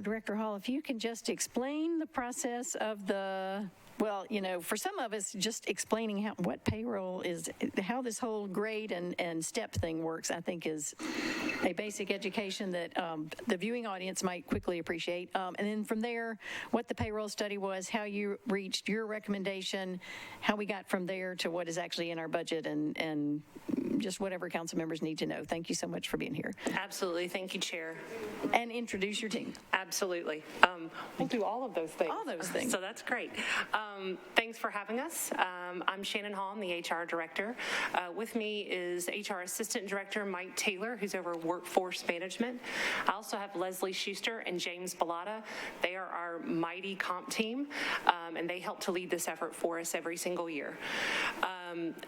Director Hall, if you can just explain the process of the, well, for some of us, just explaining what payroll is, how this whole grade and step thing works, I think is a basic education that the viewing audience might quickly appreciate. And then from there, what the payroll study was, how you reached your recommendation, how we got from there to what is actually in our budget, and just whatever council members need to know. Thank you so much for being here. Absolutely. Thank you, Chair. And introduce your team. Absolutely. We'll do all of those things. All those things. So that's great. Thanks for having us. I'm Shannon Hall. I'm the HR Director. With me is HR Assistant Director Mike Taylor, who's over Workforce Management. I also have Leslie Schuster and James Bellata. They are our mighty comp team, and they help to lead this effort for us every single year.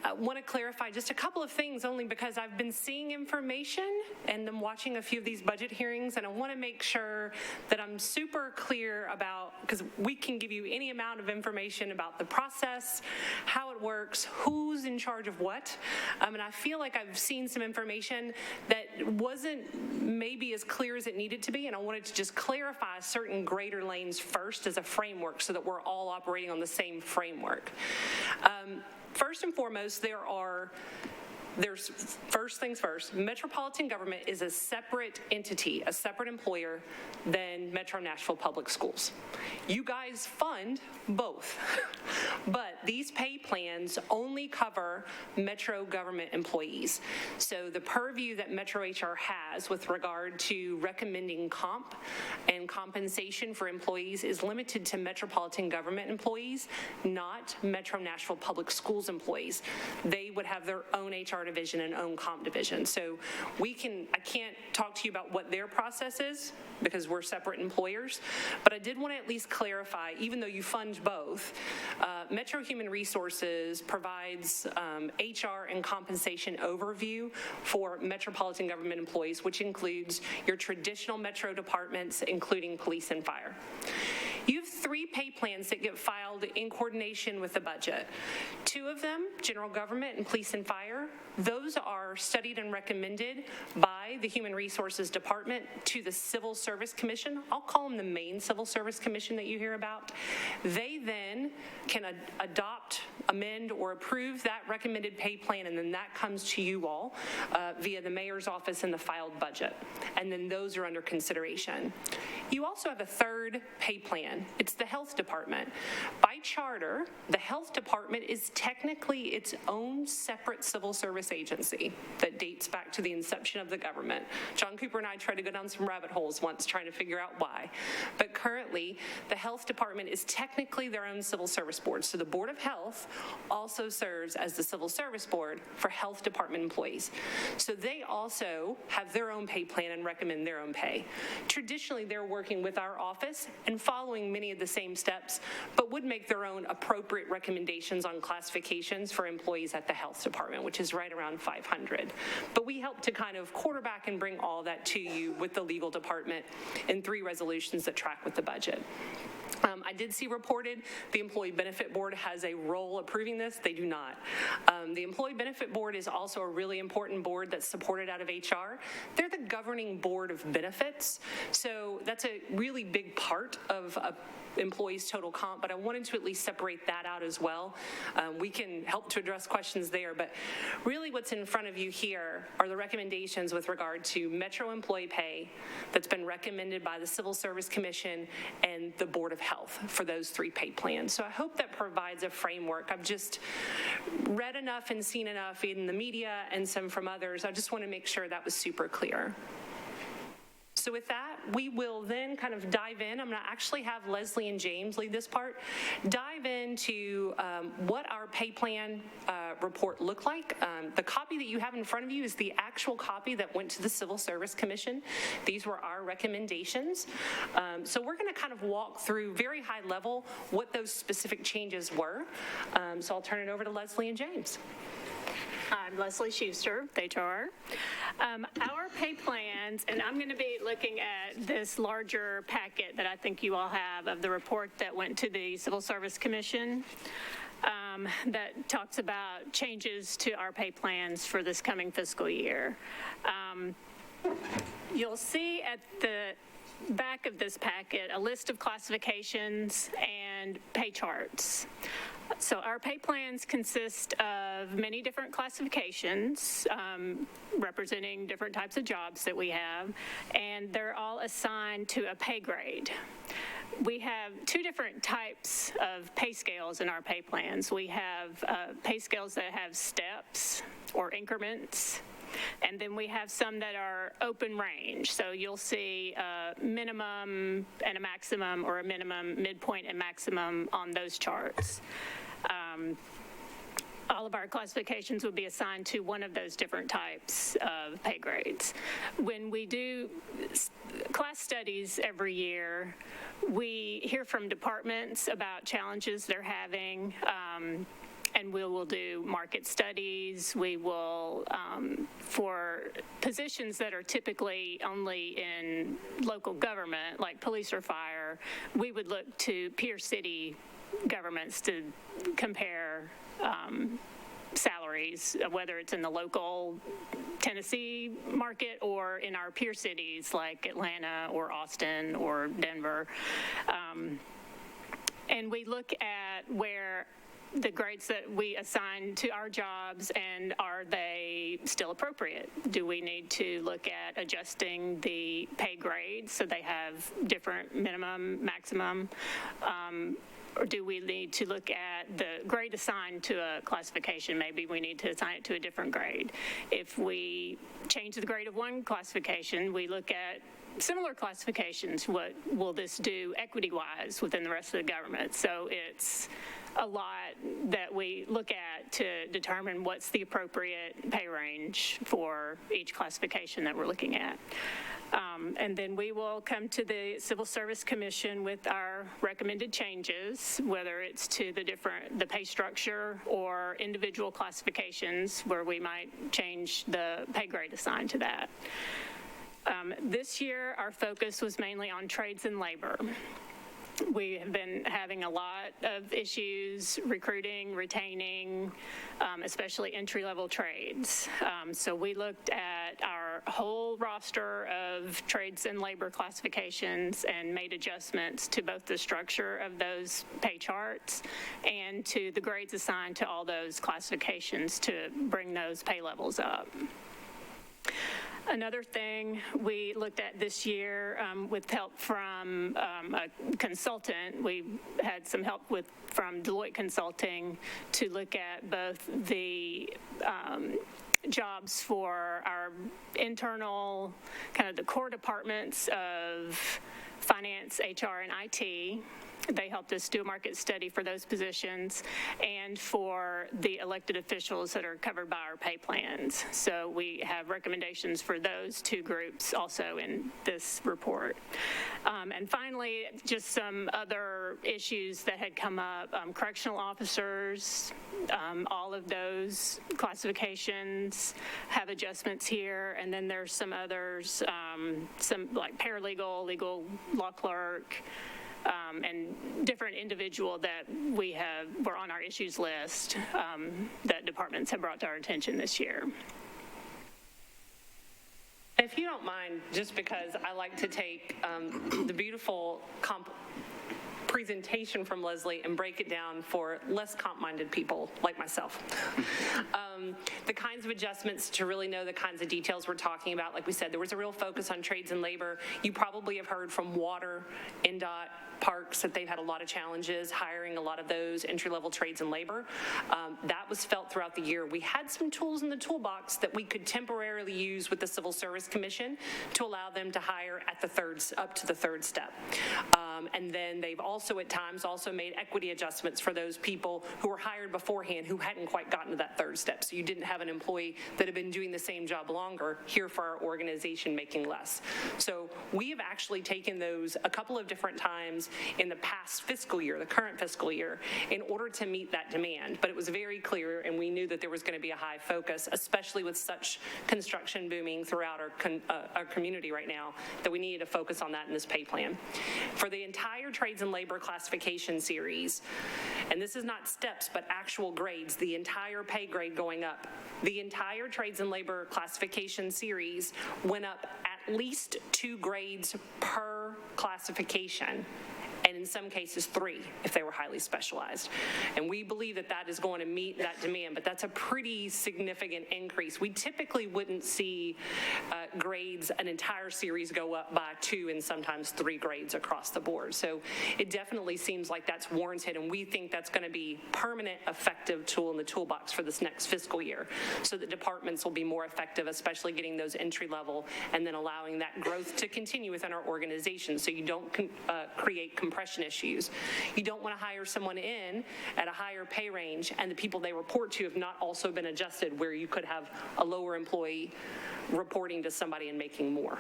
I want to clarify just a couple of things, only because I've been seeing information and I'm watching a few of these budget hearings, and I want to make sure that I'm super clear about, because we can give you any amount of information about the process, how it works, who's in charge of what, and I feel like I've seen some information that wasn't maybe as clear as it needed to be, and I wanted to just clarify certain greater lanes first as a framework so that we're all operating on the same framework. First and foremost, there's first things first, Metropolitan government is a separate entity, a separate employer than Metro Nashville Public Schools. You guys fund both, but these pay plans only cover Metro government employees. So the purview that Metro HR has with regard to recommending comp and compensation for employees is limited to Metropolitan government employees, not Metro Nashville Public Schools employees. They would have their own HR division and own comp division. So I can't talk to you about what their process is because we're separate employers, but I did want to at least clarify, even though you fund both, Metro Human Resources provides HR and compensation overview for Metropolitan government employees, which includes your traditional Metro departments, including police and fire. You have 3 pay plans that get filed in coordination with the budget. 2 of them, general government and police and fire, those are studied and recommended by the Human Resources Department to the Civil Service Commission. I'll call them the main Civil Service Commission that you hear about. They then can adopt, amend, or approve that recommended pay plan, and then that comes to you all via the mayor's office in the filed budget. And then those are under consideration. You also have a 3rd pay plan. It's the health department. By charter, the health department is technically its own separate civil service agency that dates back to the inception of the government. John Cooper and I tried to go down some rabbit holes once trying to figure out why. But currently, the health department is technically their own civil service board. So the Board of Health also serves as the civil service board for health department employees. So they also have their own pay plan and recommend their own pay. Traditionally, they're working with our office and following many of the same steps, but would make their own appropriate recommendations on classifications for employees at the health department, which is right around 500. But we help to kind of quarterback and bring all that to you with the legal department in 3 resolutions that track with the budget. I did see reported the Employee Benefit Board has a role approving this. They do not. The Employee Benefit Board is also a really important board that's supported out of HR. They're the governing board of benefits. So that's a really big part of a employees' total comp, but I wanted to at least separate that out as well. We can help to address questions there, but really what's in front of you here are the recommendations with regard to Metro employee pay that's been recommended by the Civil Service Commission and the Board of Health for those 3 pay plans. So I hope that provides a framework. I've just read enough and seen enough in the media and some from others. I just want to make sure that was super clear. So with that, we will then kind of dive in. I'm going to actually have Leslie and James lead this part. Dive into what our pay plan report looked like. The copy that you have in front of you is the actual copy that went to the Civil Service Commission. These were our recommendations. So we're going to kind of walk through very high level what those specific changes were. So I'll turn it over to Leslie and James. I'm Leslie Schuster, HR. Our pay plans, and I'm going to be looking at this larger packet that I think you all have of the report that went to the Civil Service Commission that talks about changes to our pay plans for this coming fiscal year. You'll see at the back of this packet a list of classifications and pay charts. So our pay plans consist of many different classifications representing different types of jobs that we have, and they're all assigned to a pay grade. We have two different types of pay scales in our pay plans. We have pay scales that have steps or increments, and then we have some that are open range. So you'll see a minimum and a maximum, or a minimum, midpoint, and maximum on those charts. All of our classifications would be assigned to one of those different types of pay grades. When we do class studies every year, we hear from departments about challenges they're having, and we will do market studies. We will, for positions that are typically only in local government, like police or fire, we would look to peer city governments to compare salaries, whether it's in the local Tennessee market or in our peer cities like Atlanta or Austin or Denver. And we look at where the grades that we assign to our jobs, and are they still appropriate? Do we need to look at adjusting the pay grades so they have different minimum, maximum? Or do we need to look at the grade assigned to a classification? Maybe we need to assign it to a different grade. If we change the grade of one classification, we look at similar classifications. What will this do equity-wise within the rest of the government? So it's a lot that we look at to determine what's the appropriate pay range for each classification that we're looking at. And then we will come to the Civil Service Commission with our recommended changes, whether it's to the pay structure or individual classifications where we might change the pay grade assigned to that. This year, our focus was mainly on trades and labor. We have been having a lot of issues recruiting, retaining, especially entry-level trades. So we looked at our whole roster of trades and labor classifications and made adjustments to both the structure of those pay charts and to the grades assigned to all those classifications to bring those pay levels up. Another thing we looked at this year with help from a consultant, we had some help from Deloitte Consulting to look at both the jobs for our internal, kind of the core departments of finance, HR, and IT. They helped us do a market study for those positions, and for the elected officials that are covered by our pay plans. So we have recommendations for those two groups also in this report. And finally, just some other issues that had come up. Correctional officers, all of those classifications have adjustments here, and then there's some others, some like paralegal, legal law clerk, and different individual that were on our issues list that departments have brought to our attention this year. If you don't mind, just because I like to take the beautiful presentation from Leslie and break it down for less comp-minded people like myself. The kinds of adjustments to really know the kinds of details we're talking about. Like we said, there was a real focus on trades and labor. You probably have heard from water, NDOT, parks that they've had a lot of challenges hiring a lot of those entry-level trades and labor. That was felt throughout the year. We had some tools in the toolbox that we could temporarily use with the Civil Service Commission to allow them to hire at up to the third step. And then they've also at times also made equity adjustments for those people who were hired beforehand who hadn't quite gotten to that third step. So you didn't have an employee that had been doing the same job longer here for our organization making less. So we have actually taken those a couple of different times in the past fiscal year, the current fiscal year, in order to meet that demand. But it was very clear, and we knew that there was going to be a high focus, especially with such construction booming throughout our community right now, that we needed to focus on that in this pay plan. For the entire trades and labor classification series, and this is not steps, but actual grades, the entire pay grade going up, the entire trades and labor classification series went up at least 2 grades per classification, and in some cases 3 if they were highly specialized. And we believe that that is going to meet that demand, but that's a pretty significant increase. We typically wouldn't see grades, an entire series go up by 2 and sometimes 3 grades across the board. So it definitely seems like that's warranted, and we think that's going to be permanent, effective tool in the toolbox for this next fiscal year, so that departments will be more effective, especially getting those entry level, and then allowing that growth to continue within our organization, so you don't create compression issues. You don't want to hire someone in at a higher pay range and the people they report to have not also been adjusted, where you could have a lower employee reporting to somebody and making more.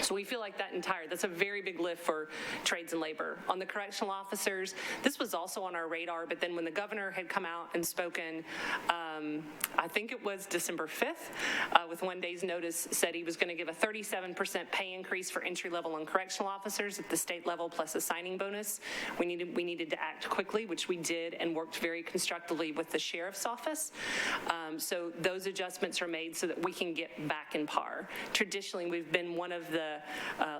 So we feel like that's a very big lift for trades and labor. On the correctional officers, this was also on our radar, but then when the governor had come out and spoken, I think it was December 5th, with 1 day's notice, said he was going to give a 37% pay increase for entry level and correctional officers at the state level, plus a signing bonus. We needed to act quickly, which we did, and worked very constructively with the sheriff's office. So those adjustments are made so that we can get back in par. Traditionally, we've been one of the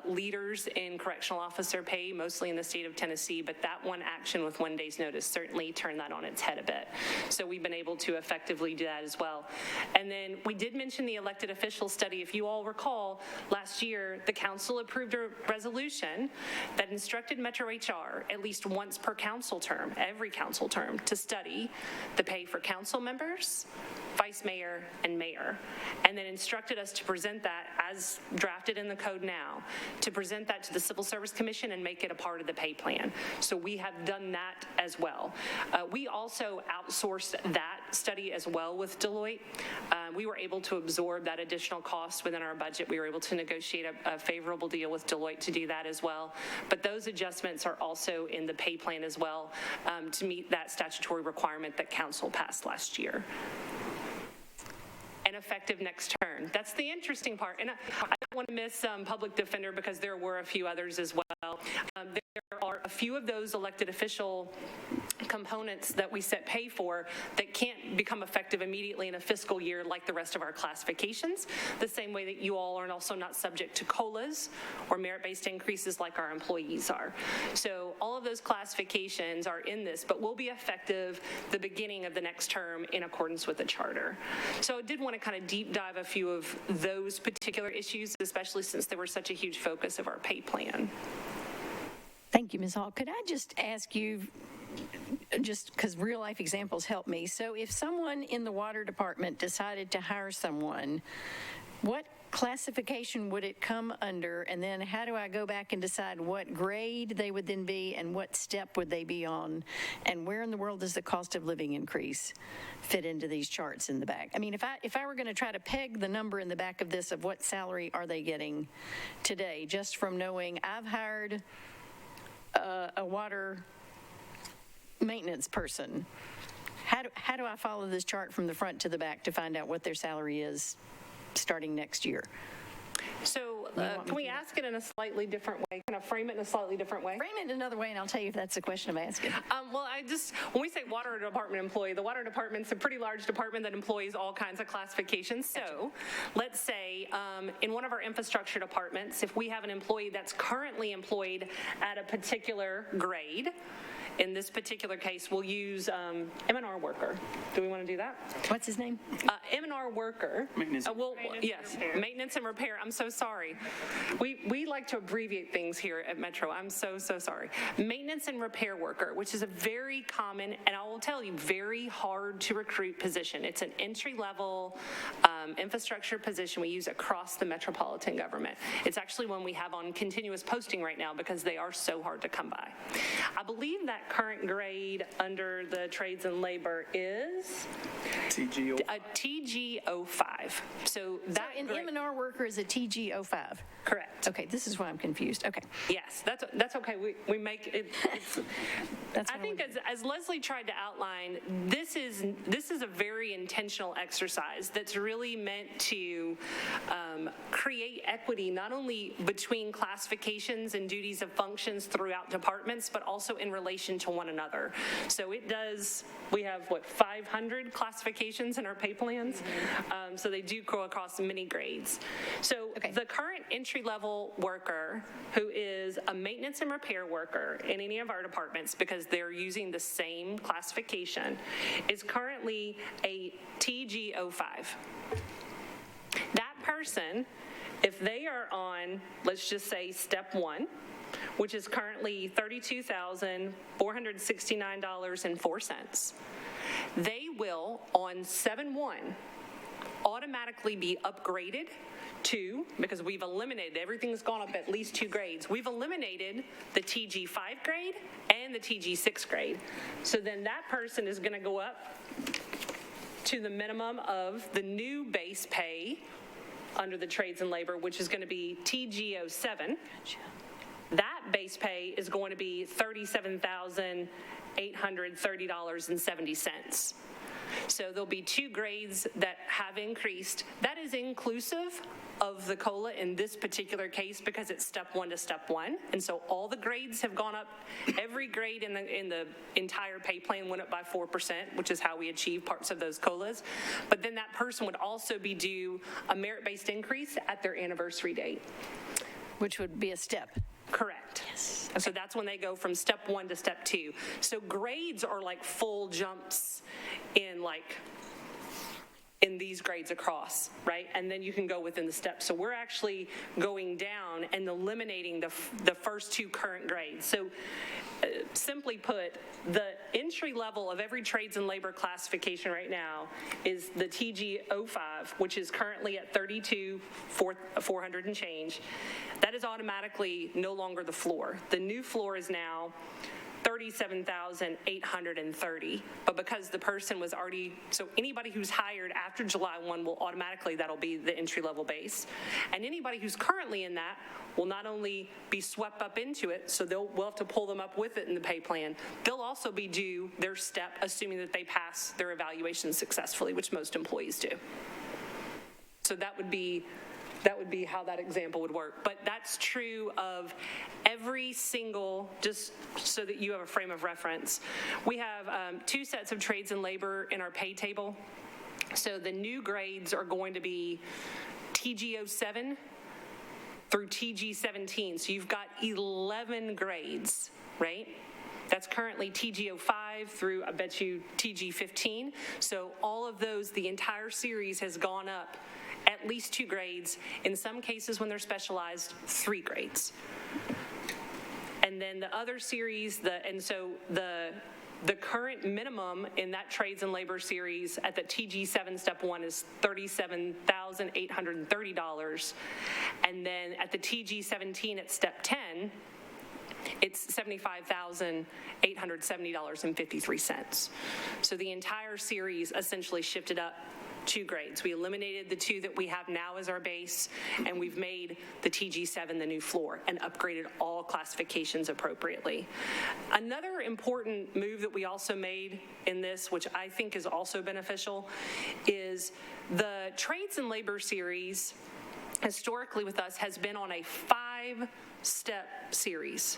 leaders in correctional officer pay, mostly in the state of Tennessee, but that one action with 1 day's notice certainly turned that on its head a bit. So we've been able to effectively do that as well. And then we did mention the elected official study. If you all recall, last year, the council approved a resolution that instructed Metro HR at least once per council term, every council term, to study the pay for council members, vice mayor, and mayor, and then instructed us to present that as drafted in the code now, to present that to the Civil Service Commission and make it a part of the pay plan. So we have done that as well. We also outsourced that study as well with Deloitte. We were able to absorb that additional cost within our budget. We were able to negotiate a favorable deal with Deloitte to do that as well. But those adjustments are also in the pay plan as well, to meet that statutory requirement that council passed last year. And effective next term. That's the interesting part. And I don't want to miss public defender, because there were a few others as well. There are a few of those elected official components that we set pay for that can't become effective immediately in a fiscal year like the rest of our classifications, the same way that you all are also not subject to COLAs or merit-based increases like our employees are. So all of those classifications are in this, but will be effective the beginning of the next term in accordance with the charter. So I did want to kind of deep dive a few of those particular issues, especially since they were such a huge focus of our pay plan. Thank you, Ms. Hall. Could I just ask you, just because real life examples help me, so if someone in the water department decided to hire someone, what classification would it come under, and then how do I go back and decide what grade they would then be and what step would they be on, and where in the world does the cost of living increase fit into these charts in the back? I mean, if I were going to try to peg the number in the back of this of what salary are they getting today, just from knowing I've hired a water maintenance person, how do I follow this chart from the front to the back to find out what their salary is starting next year? So can we ask it in a slightly different way? Can I frame it in a slightly different way? Frame it another way, and I'll tell you if that's the question I'm asking. Well, when we say water department employee, the water department's a pretty large department that employs all kinds of classifications. So let's say in one of our infrastructure departments, if we have an employee that's currently employed at a particular grade, in this particular case, we'll use M&R worker. Do we want to do that? What's his name? M&R worker. Maintenance. Yes, maintenance and repair. I'm so sorry. We like to abbreviate things here at Metro. I'm so sorry. Maintenance and repair worker, which is a very common, and I will tell you, very hard to recruit position. It's an entry-level infrastructure position we use across the metropolitan government. It's actually one we have on continuous posting right now because they are so hard to come by. I believe that current grade under the trades and labor is TGO. a TG05. So that An M&R worker is a TG05. correct. Okay, this is why I'm confused. Okay. Yes, that's okay. We make it. That's I think as Leslie tried to outline, this is a very intentional exercise that's really meant to create equity not only between classifications and duties of functions throughout departments, but also in relation relation to one another. So we have, 500 classifications in our pay plans? So they do go across many grades. So the current entry-level worker, who is a maintenance and repair worker in any of our departments, because they're using the same classification, is currently a TG05. That person, if they are on, let's just say, step 1, which is currently $32,469.04, they will, on 7/1, automatically be upgraded to, because we've eliminated, everything's gone up at least 2 grades, we've eliminated the TG5 grade and the TG6 grade. So then that person is going to go up to the minimum of the new base pay under the trades and labor, which is going to be TG07. That base pay is going to be $37,830.70. So there'll be 2 grades that have increased. That is inclusive of the COLA in this particular case because it's step 1 to step 1. And so all the grades have gone up. Every grade in the entire pay plan went up by 4%, which is how we achieve parts of those COLAs. But then that person would also be due a merit-based increase at their anniversary date. Which would be a step. Correct. Yes. So that's when they go from step 1 to step 2. So grades are like full jumps in these grades across, right? And then you can go within the steps. So we're actually going down and eliminating the first 2 current grades. So simply put, the entry level of every trades and labor classification right now is the TG05, which is currently at $32,400 and change. That is automatically no longer the floor. The new floor is now $37,830, but because the person was already, so anybody who's hired after July 1 will automatically, that'll be the entry-level base. And anybody who's currently in that will not only be swept up into it, so we'll have to pull them up with it in the pay plan, they'll also be due their step, assuming that they pass their evaluation successfully, which most employees do. So that would be how that example would work. But that's true of every single, just so that you have a frame of reference. We have 2 sets of trades and labor in our pay table. So the new grades are going to be TG07 through TG17. So you've got 11 grades, right? That's currently TG05 through, I bet you, TG15. So all of those, the entire series has gone up at least 2 grades, in some cases when they're specialized, 3 grades. And then the other series, the current minimum in that trades and labor series at the TG7 step 1 is $37,830. And then at the TG17 at step 10, it's $75,870.53. So the entire series essentially shifted up 2 grades. We eliminated the 2 that we have now as our base, and we've made the TG7 the new floor and upgraded all classifications appropriately. Another important move that we also made in this, which I think is also beneficial, is the trades and labor series historically with us has been on a 5-step series.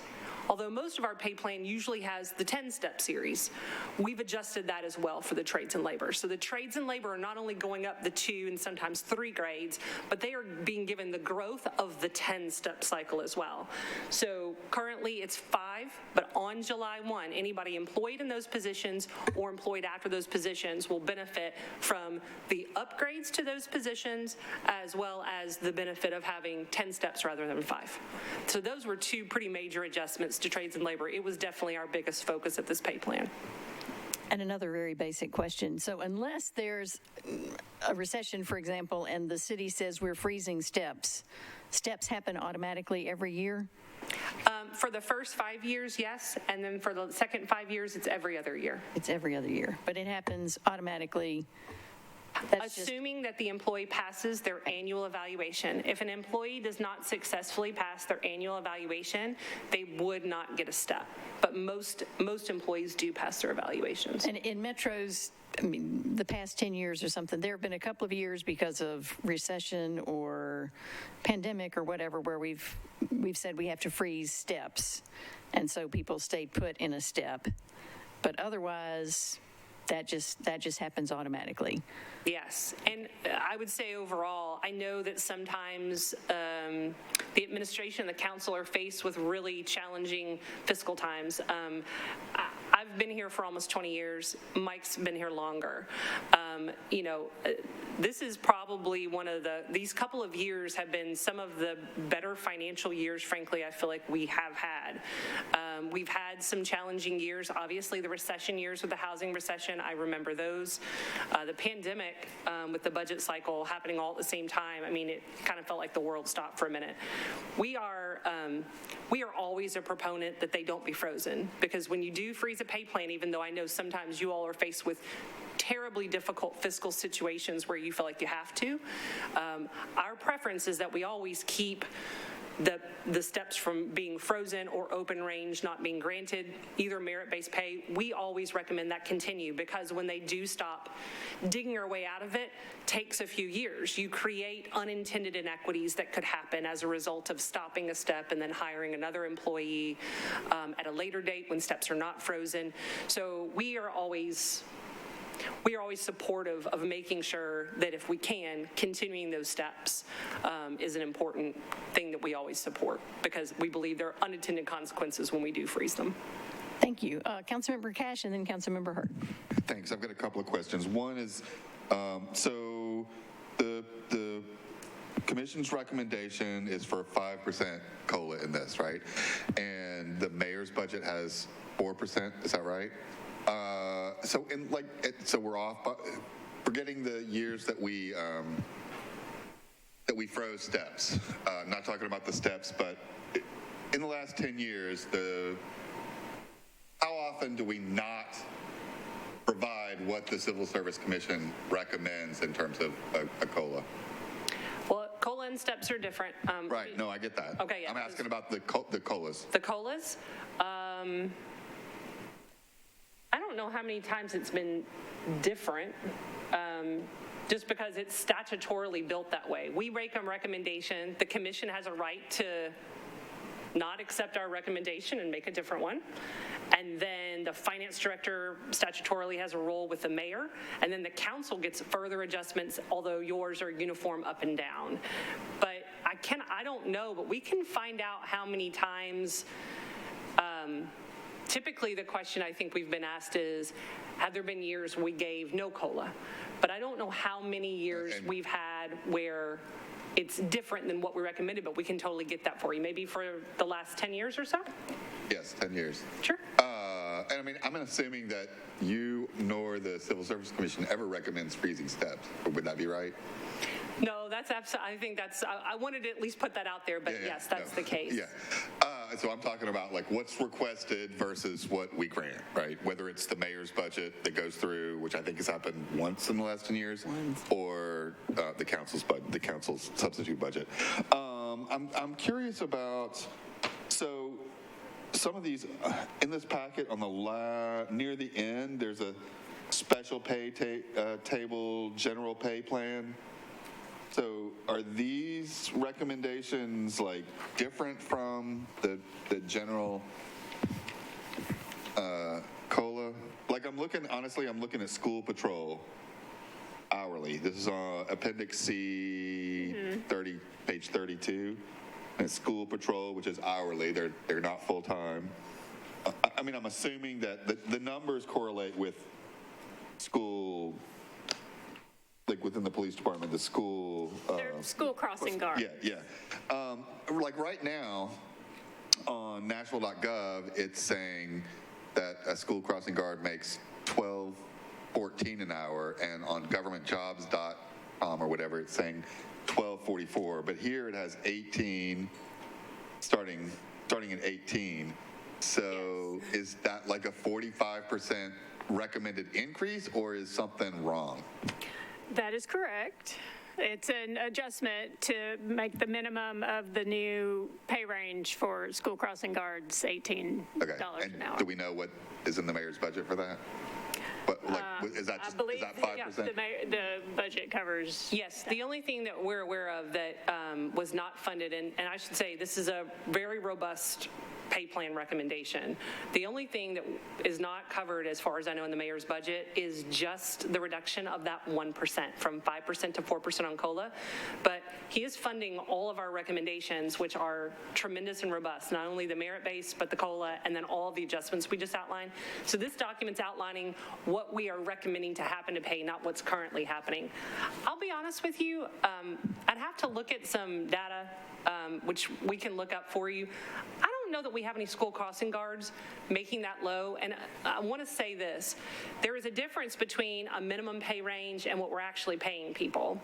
Although most of our pay plan usually has the 10-step series, we've adjusted that as well for the trades and labor. So the trades and labor are not only going up the 2 and sometimes 3 grades, but they are being given the growth of the 10-step cycle as well. So currently it's 5, but on July 1, anybody employed in those positions or employed after those positions will benefit from the upgrades to those positions, as well as the benefit of having 10 steps rather than 5. So those were 2 pretty major adjustments to trades and labor. It was definitely our biggest focus of this pay plan. And another very basic question. So unless there's a recession, for example, and the city says we're freezing steps happen automatically every year? For the first 5 years, yes. And then for the second 5 years, it's every other year. It's every other year. But it happens automatically That's just, Assuming that the employee passes their annual evaluation. If an employee does not successfully pass their annual evaluation, they would not get a step. But most employees do pass their evaluations. and in Metro's, I mean, the past 10 years or something, there have been a couple of years because of recession or pandemic or whatever, where we've said we have to freeze steps. And so people stayed put in a step. But otherwise, that just happens automatically. Yes, and I would say overall, I know that sometimes the administration and the council are faced with really challenging fiscal times. I've been here for almost 20 years. Mike's been here longer. This is probably these couple of years have been some of the better financial years, frankly, I feel like we have had. We've had some challenging years. Obviously, the recession years with the housing recession, I remember those. The pandemic with the budget cycle happening all at the same time, I mean, it kind of felt like the world stopped for a minute. We are always a proponent that they don't be frozen, because when you do freeze a pay plan, even though I know sometimes you all are faced with terribly difficult fiscal situations where you feel like you have to, our preference is that we always keep the steps from being frozen or open range not being granted, either merit-based pay. We always recommend that continue, because when they do stop, digging our way out of it takes a few years. You create unintended inequities that could happen as a result of stopping a step and then hiring another employee at a later date when steps are not frozen. So we are always supportive of making sure that if we can, continuing those steps is an important thing that we always support, because we believe there are unintended consequences when we do freeze them. Thank you. Councilmember Cash and then Councilmember Hurt. Thanks. I've got a couple of questions. One is, so the commission's recommendation is for a 5% COLA in this, right? And the mayor's budget has 4%. Is that right? So we're off. Forgetting the years that we froze steps. Not talking about the steps, but in the last 10 years, how often do we not provide what the Civil Service Commission recommends in terms of a COLA? Well, COLA and steps are different. Right. No, I get that. Okay. Yeah, I'm asking about the COLAs. The COLAs. I don't know how many times it's been different, just because it's statutorily built that way. We make a recommendation. The commission has a right to not accept our recommendation and make a different one. And then the finance director statutorily has a role with the mayor. And then the council gets further adjustments, although yours are uniform up and down. But I don't know, but we can find out how many times. Typically, the question I think we've been asked is, have there been years we gave no COLA? But I don't know how many years we've had where it's different than what we recommended, but we can totally get that for you. Maybe for the last 10 years or so? Yes, 10 years. Sure. And I mean, I'm assuming that you nor the Civil Service Commission ever recommends freezing steps. Would that be right? No, that's absolutely, I think that's, I wanted to at least put that out there, but yes, that's the case. Yeah. So I'm talking about like what's requested versus what we grant, right? Whether it's the mayor's budget that goes through, which I think has happened once in the last 10 years, or the council's substitute budget. I'm curious about, so some of these in this packet on the near the end, there's a special pay table, general pay plan. So are these recommendations like different from the general COLA? Like I'm looking at school patrol hourly. This is on Appendix C, 30, page 32. And school patrol, which is hourly, they're not full time. I mean, I'm assuming that the numbers correlate with school. Like within the police department, the school. They're school crossing guard. Yeah. Like right now, on Nashville.gov, it's saying that a school crossing guard makes $12.14 an hour, and on governmentjobs.com or whatever, it's saying $12.44. But here it has 18, starting at 18. So yes. Is that like a 45% recommended increase, or is something wrong? That is correct. It's an adjustment to make the minimum of the new pay range for school crossing guards $18 Okay. an And hour. do we know what is in the mayor's budget for that? But is that I just, believe is that 5%? the budget covers. Yes, the only thing that we're aware of that was not funded, and I should say, this is a very robust pay plan recommendation. The only thing that is not covered, as far as I know, in the mayor's budget is just the reduction of that 1%, from 5% to 4% on COLA. But he is funding all of our recommendations, which are tremendous and robust, not only the merit-based, but the COLA, and then all the adjustments we just outlined. So this document's outlining what we are recommending to happen to pay, not what's currently happening. I'll be honest with you, I'd have to look at some data, which we can look up for you. I don't know that we have any school crossing guards making that low, and I want to say this. There is a difference between a minimum pay range and what we're actually paying people.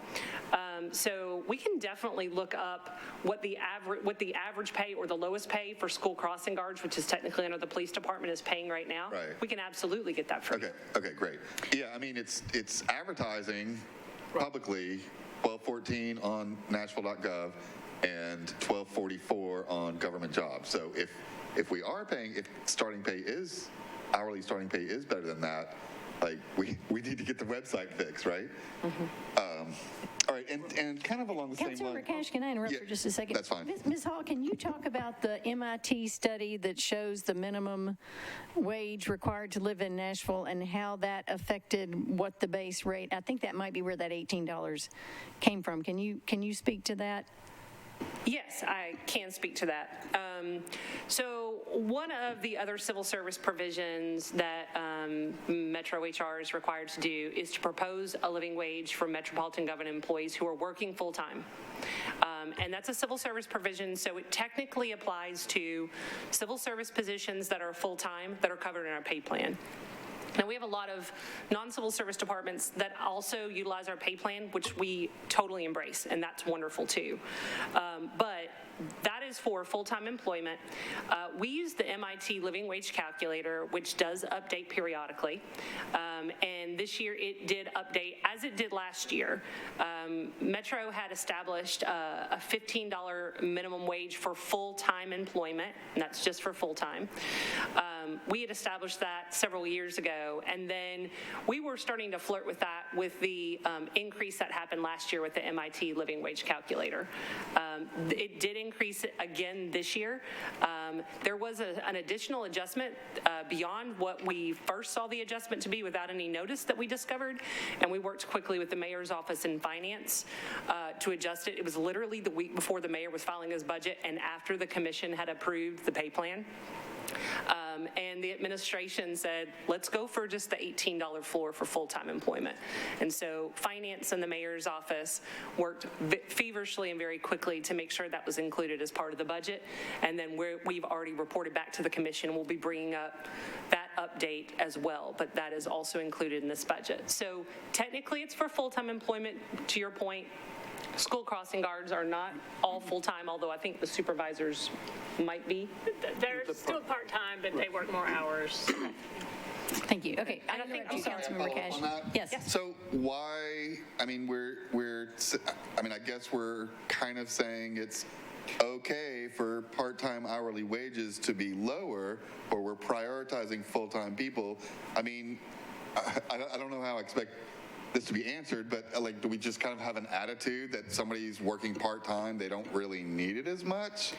So we can definitely look up what the average pay or the lowest pay for school crossing guards, which is technically under the police department, is paying right now. Right. We can absolutely get that for you. Okay, great. Yeah, I mean, it's advertising publicly, 1214 on Nashville.gov and 1244 on government jobs. So if we are paying, if hourly starting pay is better than that, like we need to get the website fixed, right? All right, and kind of along the same Councilmember line. Cash, can I interrupt Yeah, for just a second? that's fine. Ms. Hall, can you talk about the MIT study that shows the minimum wage required to live in Nashville and how that affected what the base rate? I think that might be where that $18 came from. Can you speak to that? Yes, I can speak to that. So one of the other civil service provisions that Metro HR is required to do is to propose a living wage for Metropolitan government employees who are working full-time. And that's a civil service provision, so it technically applies to civil service positions that are full-time that are covered in our pay plan. Now, we have a lot of non-civil service departments that also utilize our pay plan, which we totally embrace, and that's wonderful too. But that is for full-time employment. We use the MIT Living Wage Calculator, which does update periodically. And this year it did update, as it did last year. Metro had established a $15 minimum wage for full-time employment, and that's just for full-time. We had established that several years ago, and then we were starting to flirt with that with the increase that happened last year with the MIT Living Wage Calculator. It did increase again this year. There was an additional adjustment beyond what we first saw the adjustment to be without any notice that we discovered, and we worked quickly with the mayor's office in finance to adjust it. It was literally the week before the mayor was filing his budget and after the commission had approved the pay plan. And the administration said, let's go for just the $18 floor for full-time employment. And so finance and the mayor's office worked feverishly and very quickly to make sure that was included as part of the budget. And then we've already reported back to the commission. We'll be bringing up that update as well, but that is also included in this budget. So technically it's for full-time employment, to your point. School crossing guards are not all full-time, although I think the supervisors might be. They're still part-time, but they work more hours. Thank you. Okay, I And I think- interrupt you, I'm sorry. Councilmember Cash. On that? Yes. So why, I mean, I guess we're kind of saying it's okay for part-time hourly wages to be lower, or we're prioritizing full-time people. I mean, I don't know how I expect this to be answered, but like, do we just kind of have an attitude that somebody's working part-time, they don't really need it as much?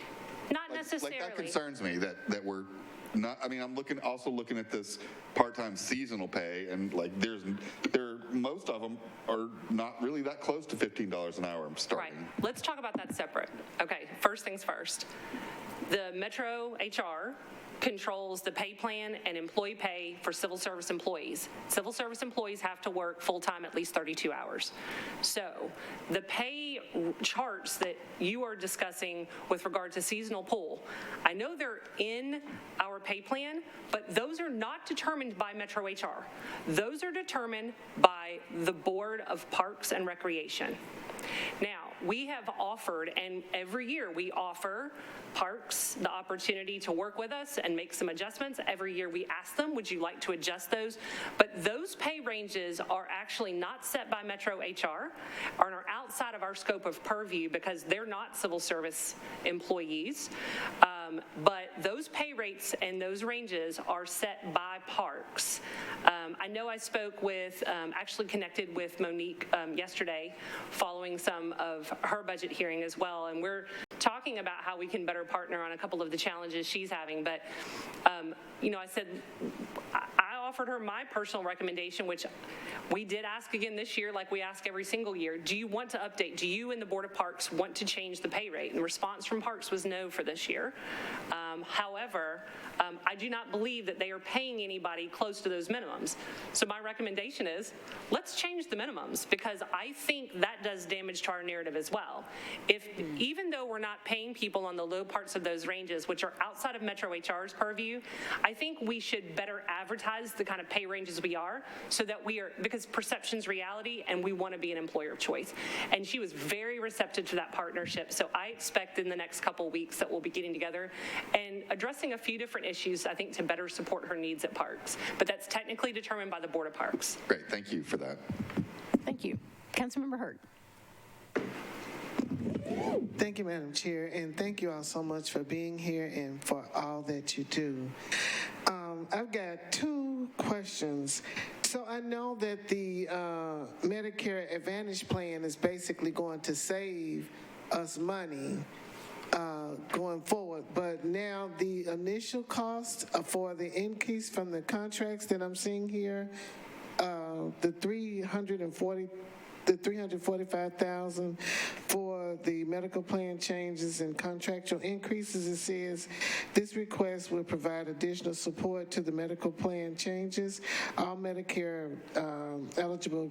Not necessarily. Like that concerns me that we're not, I mean, I'm also looking at this part-time seasonal pay, and like most of them are not really that close to $15 an hour starting. Right. Let's talk about that separate. Okay, first things first. The Metro HR controls the pay plan and employee pay for civil service employees. Civil service employees have to work full-time at least 32 hours. So the pay charts that you are discussing with regard to seasonal pool, I know they're in our pay plan, but those are not determined by Metro HR. Those are determined by the Board of Parks and Recreation. Now, we have offered, and every year we offer parks the opportunity to work with us and make some adjustments. Every year we ask them, would you like to adjust those? But those pay ranges are actually not set by Metro HR and are outside of our scope of purview because they're not civil service employees. But those pay rates and those ranges are set by parks. I know I spoke with, actually connected with Monique yesterday following some of her budget hearing as well, and we're talking about how we can better partner on a couple of the challenges she's having. But, I said, I offered her my personal recommendation, which we did ask again this year, like we ask every single year. Do you want to update? Do you and the Board of Parks want to change the pay rate? And the response from Parks was no for this year. However, I do not believe that they are paying anybody close to those minimums. So my recommendation is, let's change the minimums, because I think that does damage to our narrative as well. Even though we're not paying people on the low parts of those ranges, which are outside of Metro HR's purview, I think we should better advertise the kind of pay ranges we are, so that we are, because perception's reality and we want to be an employer of choice. And she was very receptive to that partnership. So I expect in the next couple of weeks that we'll be getting together and addressing a few different issues, I think, to better support her needs at parks. But that's technically determined by the Board of Parks. Great, thank you for that. Thank you. Councilmember Hurt. Thank you, Madam Chair, and thank you all so much for being here and for all that you do. I've got two questions. So I know that the Medicare Advantage plan is basically going to save us money going forward, but now the initial cost for the increase from the contracts that I'm seeing here, the $345,000 for the medical plan changes and contractual increases, it says this request will provide additional support to the medical plan changes. All Medicare eligible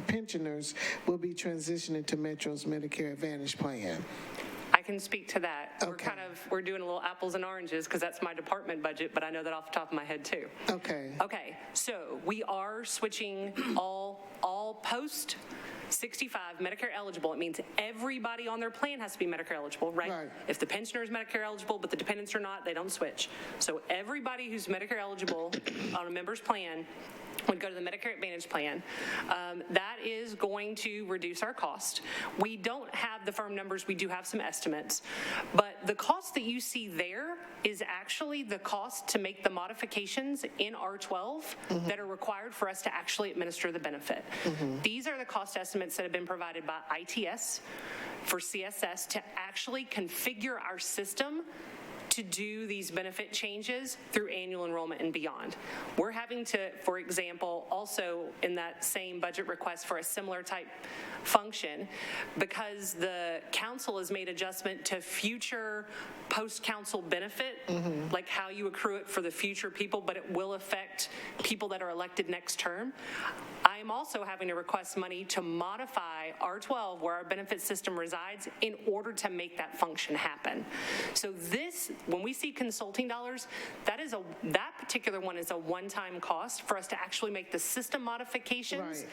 pensioners will be transitioning to Metro's Medicare Advantage plan. I can speak to that. Okay. We're doing a little apples and oranges because that's my department budget, but I know that off the top of my head too. Okay. Okay, so we are switching all post 65 Medicare eligible. It means everybody on their plan has to be Medicare eligible, right? Right. If the pensioner is Medicare eligible, but the dependents are not, they don't switch. So everybody who's Medicare eligible on a member's plan would go to the Medicare Advantage plan. That is going to reduce our cost. We don't have the firm numbers. We do have some estimates. But the cost that you see there is actually the cost to make the modifications in R12 that are required for us to actually administer the benefit. These are the cost estimates that have been provided by ITS for CSS to actually configure our system to do these benefit changes through annual enrollment and beyond. We're having to, for example, also in that same budget request for a similar type function, because the council has made adjustment to future post-council benefit, like how you accrue it for the future people, but it will affect people that are elected next term. I am also having to request money to modify R12, where our benefit system resides, in order to make that function happen. So this, when we see consulting dollars, that particular one is a one-time cost for us to actually make the system modifications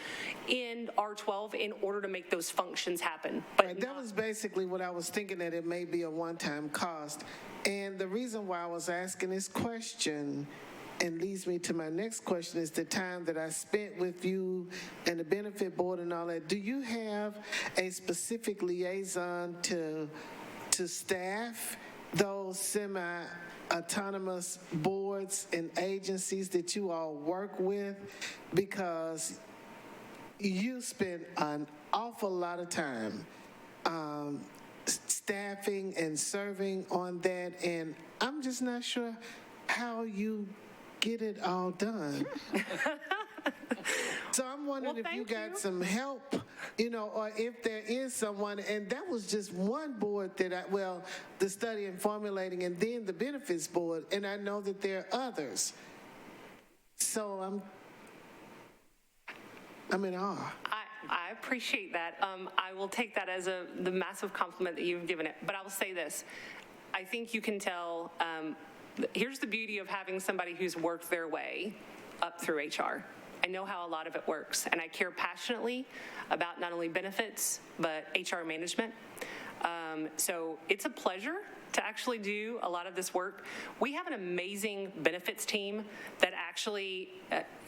in R12 in order to make those functions happen. But that was basically what I was thinking, that it may be a one-time cost. And the reason why I was asking this question, and leads me to my next question, is the time that I spent with you and the benefit board and all that. Do you have a specific liaison to staff those semi-autonomous boards and agencies that you all work with? Because you spend an awful lot of time staffing and serving on that, and I'm just not sure how you get it all done. So I'm wondering if you got some help, or if there is someone, and that was just one board that the study and formulating, and then the benefits board, and I know that there are others. So I'm in awe. I appreciate that. I will take that as the massive compliment that you've given it. But I will say this. I think you can tell, here's the beauty of having somebody who's worked their way up through HR. I know how a lot of it works, and I care passionately about not only benefits, but HR management. So it's a pleasure to actually do a lot of this work. We have an amazing benefits team that actually,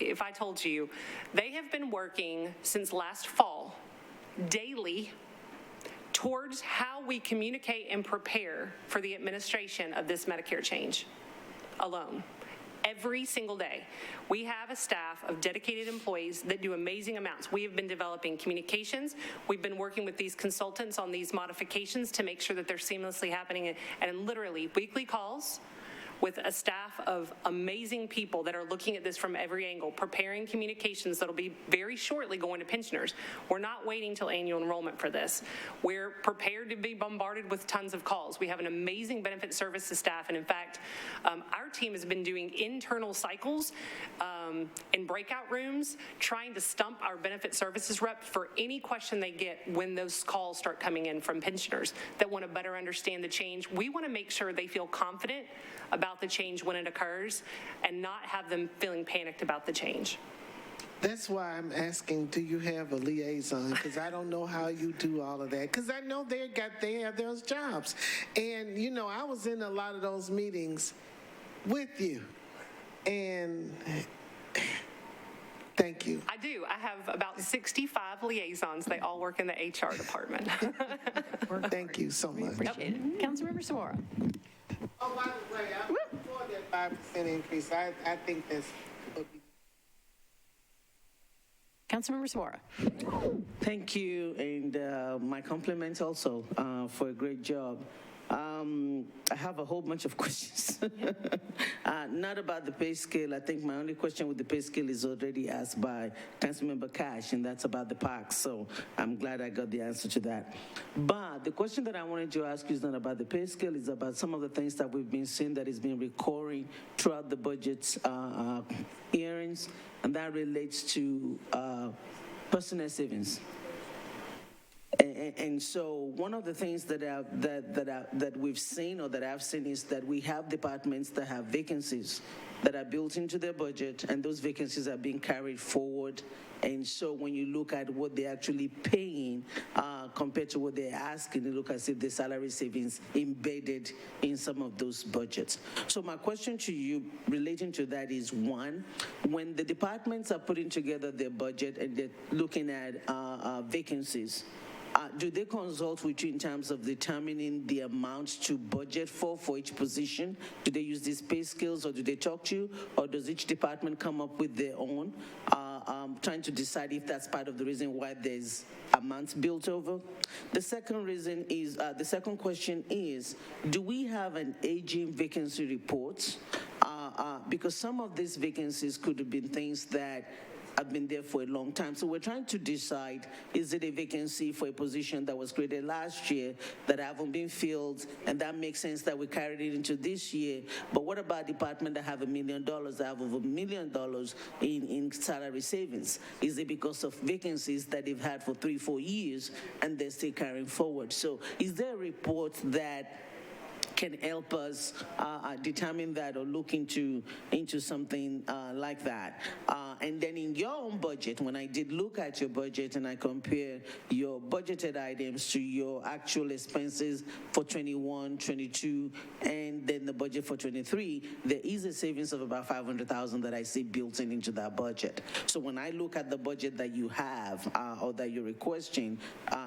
if I told you, they have been working since last fall daily towards how we communicate and prepare for the administration of this Medicare change alone. Every single day. We have a staff of dedicated employees that do amazing amounts. We have been developing communications. We've been working with these consultants on these modifications to make sure that they're seamlessly happening, and literally weekly calls with a staff of amazing people that are looking at this from every angle, preparing communications that'll be very shortly going to pensioners. We're not waiting till annual enrollment for this. We're prepared to be bombarded with tons of calls. We have an amazing benefit services staff, and in fact, our team has been doing internal cycles in breakout rooms, trying to stump our benefit services rep for any question they get when those calls start coming in from pensioners that want to better understand the change. We want to make sure they feel confident about the change when it occurs and not have them feeling panicked about the change. That's why I'm asking, do you have a liaison? Because I don't know how you do all of that. Because I know they have those jobs. And, you know, I was in a lot of those meetings with you. And thank you. I do. I have about 65 liaisons. They all work in the HR department. Thank you so much. Appreciate it. Councilmember Suara. Oh, by the way, I'm for that 5% increase. I think that's... Councilmember Suara. Thank you, and my compliments also for a great job. I have a whole bunch of questions. Not about the pay scale. I think my only question with the pay scale is already asked by Councilmember Cash, and that's about the parks. So I'm glad I got the answer to that. But the question that I wanted to ask you is not about the pay scale. It's about some of the things that we've been seeing that has been recurring throughout the budget hearings, and that relates to personnel savings. And so one of the things that we've seen or that I've seen is that we have departments that have vacancies that are built into their budget, and those vacancies are being carried forward. And so when you look at what they're actually paying compared to what they're asking, you look as if the salary savings embedded in some of those budgets. So my question to you relating to that is, one, when the departments are putting together their budget and they're looking at vacancies, do they consult with you in terms of determining the amount to budget for each position? Do they use these pay scales, or do they talk to you, or does each department come up with their own, trying to decide if that's part of the reason why there's amounts built over? The second reason is, the second question is, do we have an aging vacancy report? Because some of these vacancies could have been things that have been there for a long time. So we're trying to decide, is it a vacancy for a position that was created last year that haven't been filled, and that makes sense that we carried it into this year? But what about department that have $1 million, that have over $1 million in salary savings? Is it because of vacancies that they've had for 3-4 years and they're still carrying forward? So is there a report that can help us determine that or look into something like that? And then in your own budget, when I did look at your budget and I compare your budgeted items to your actual expenses for 21, 22, and then the budget for 23, there is a savings of about $500,000 that I see built into that budget. So when I look at the budget that you have or that you're requesting,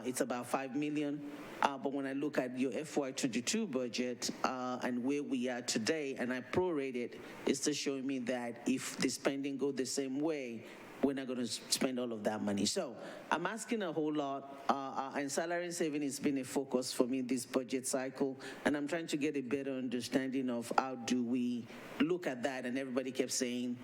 it's about $5 million. But when I look at your FY22 budget and where we are today, and I prorate it, it's still showing me that if the spending go the same way, we're not going to spend all of that money. So I'm asking a whole lot, and salary saving has been a focus for me this budget cycle, and I'm trying to get a better understanding of how do we look at that. And everybody kept saying,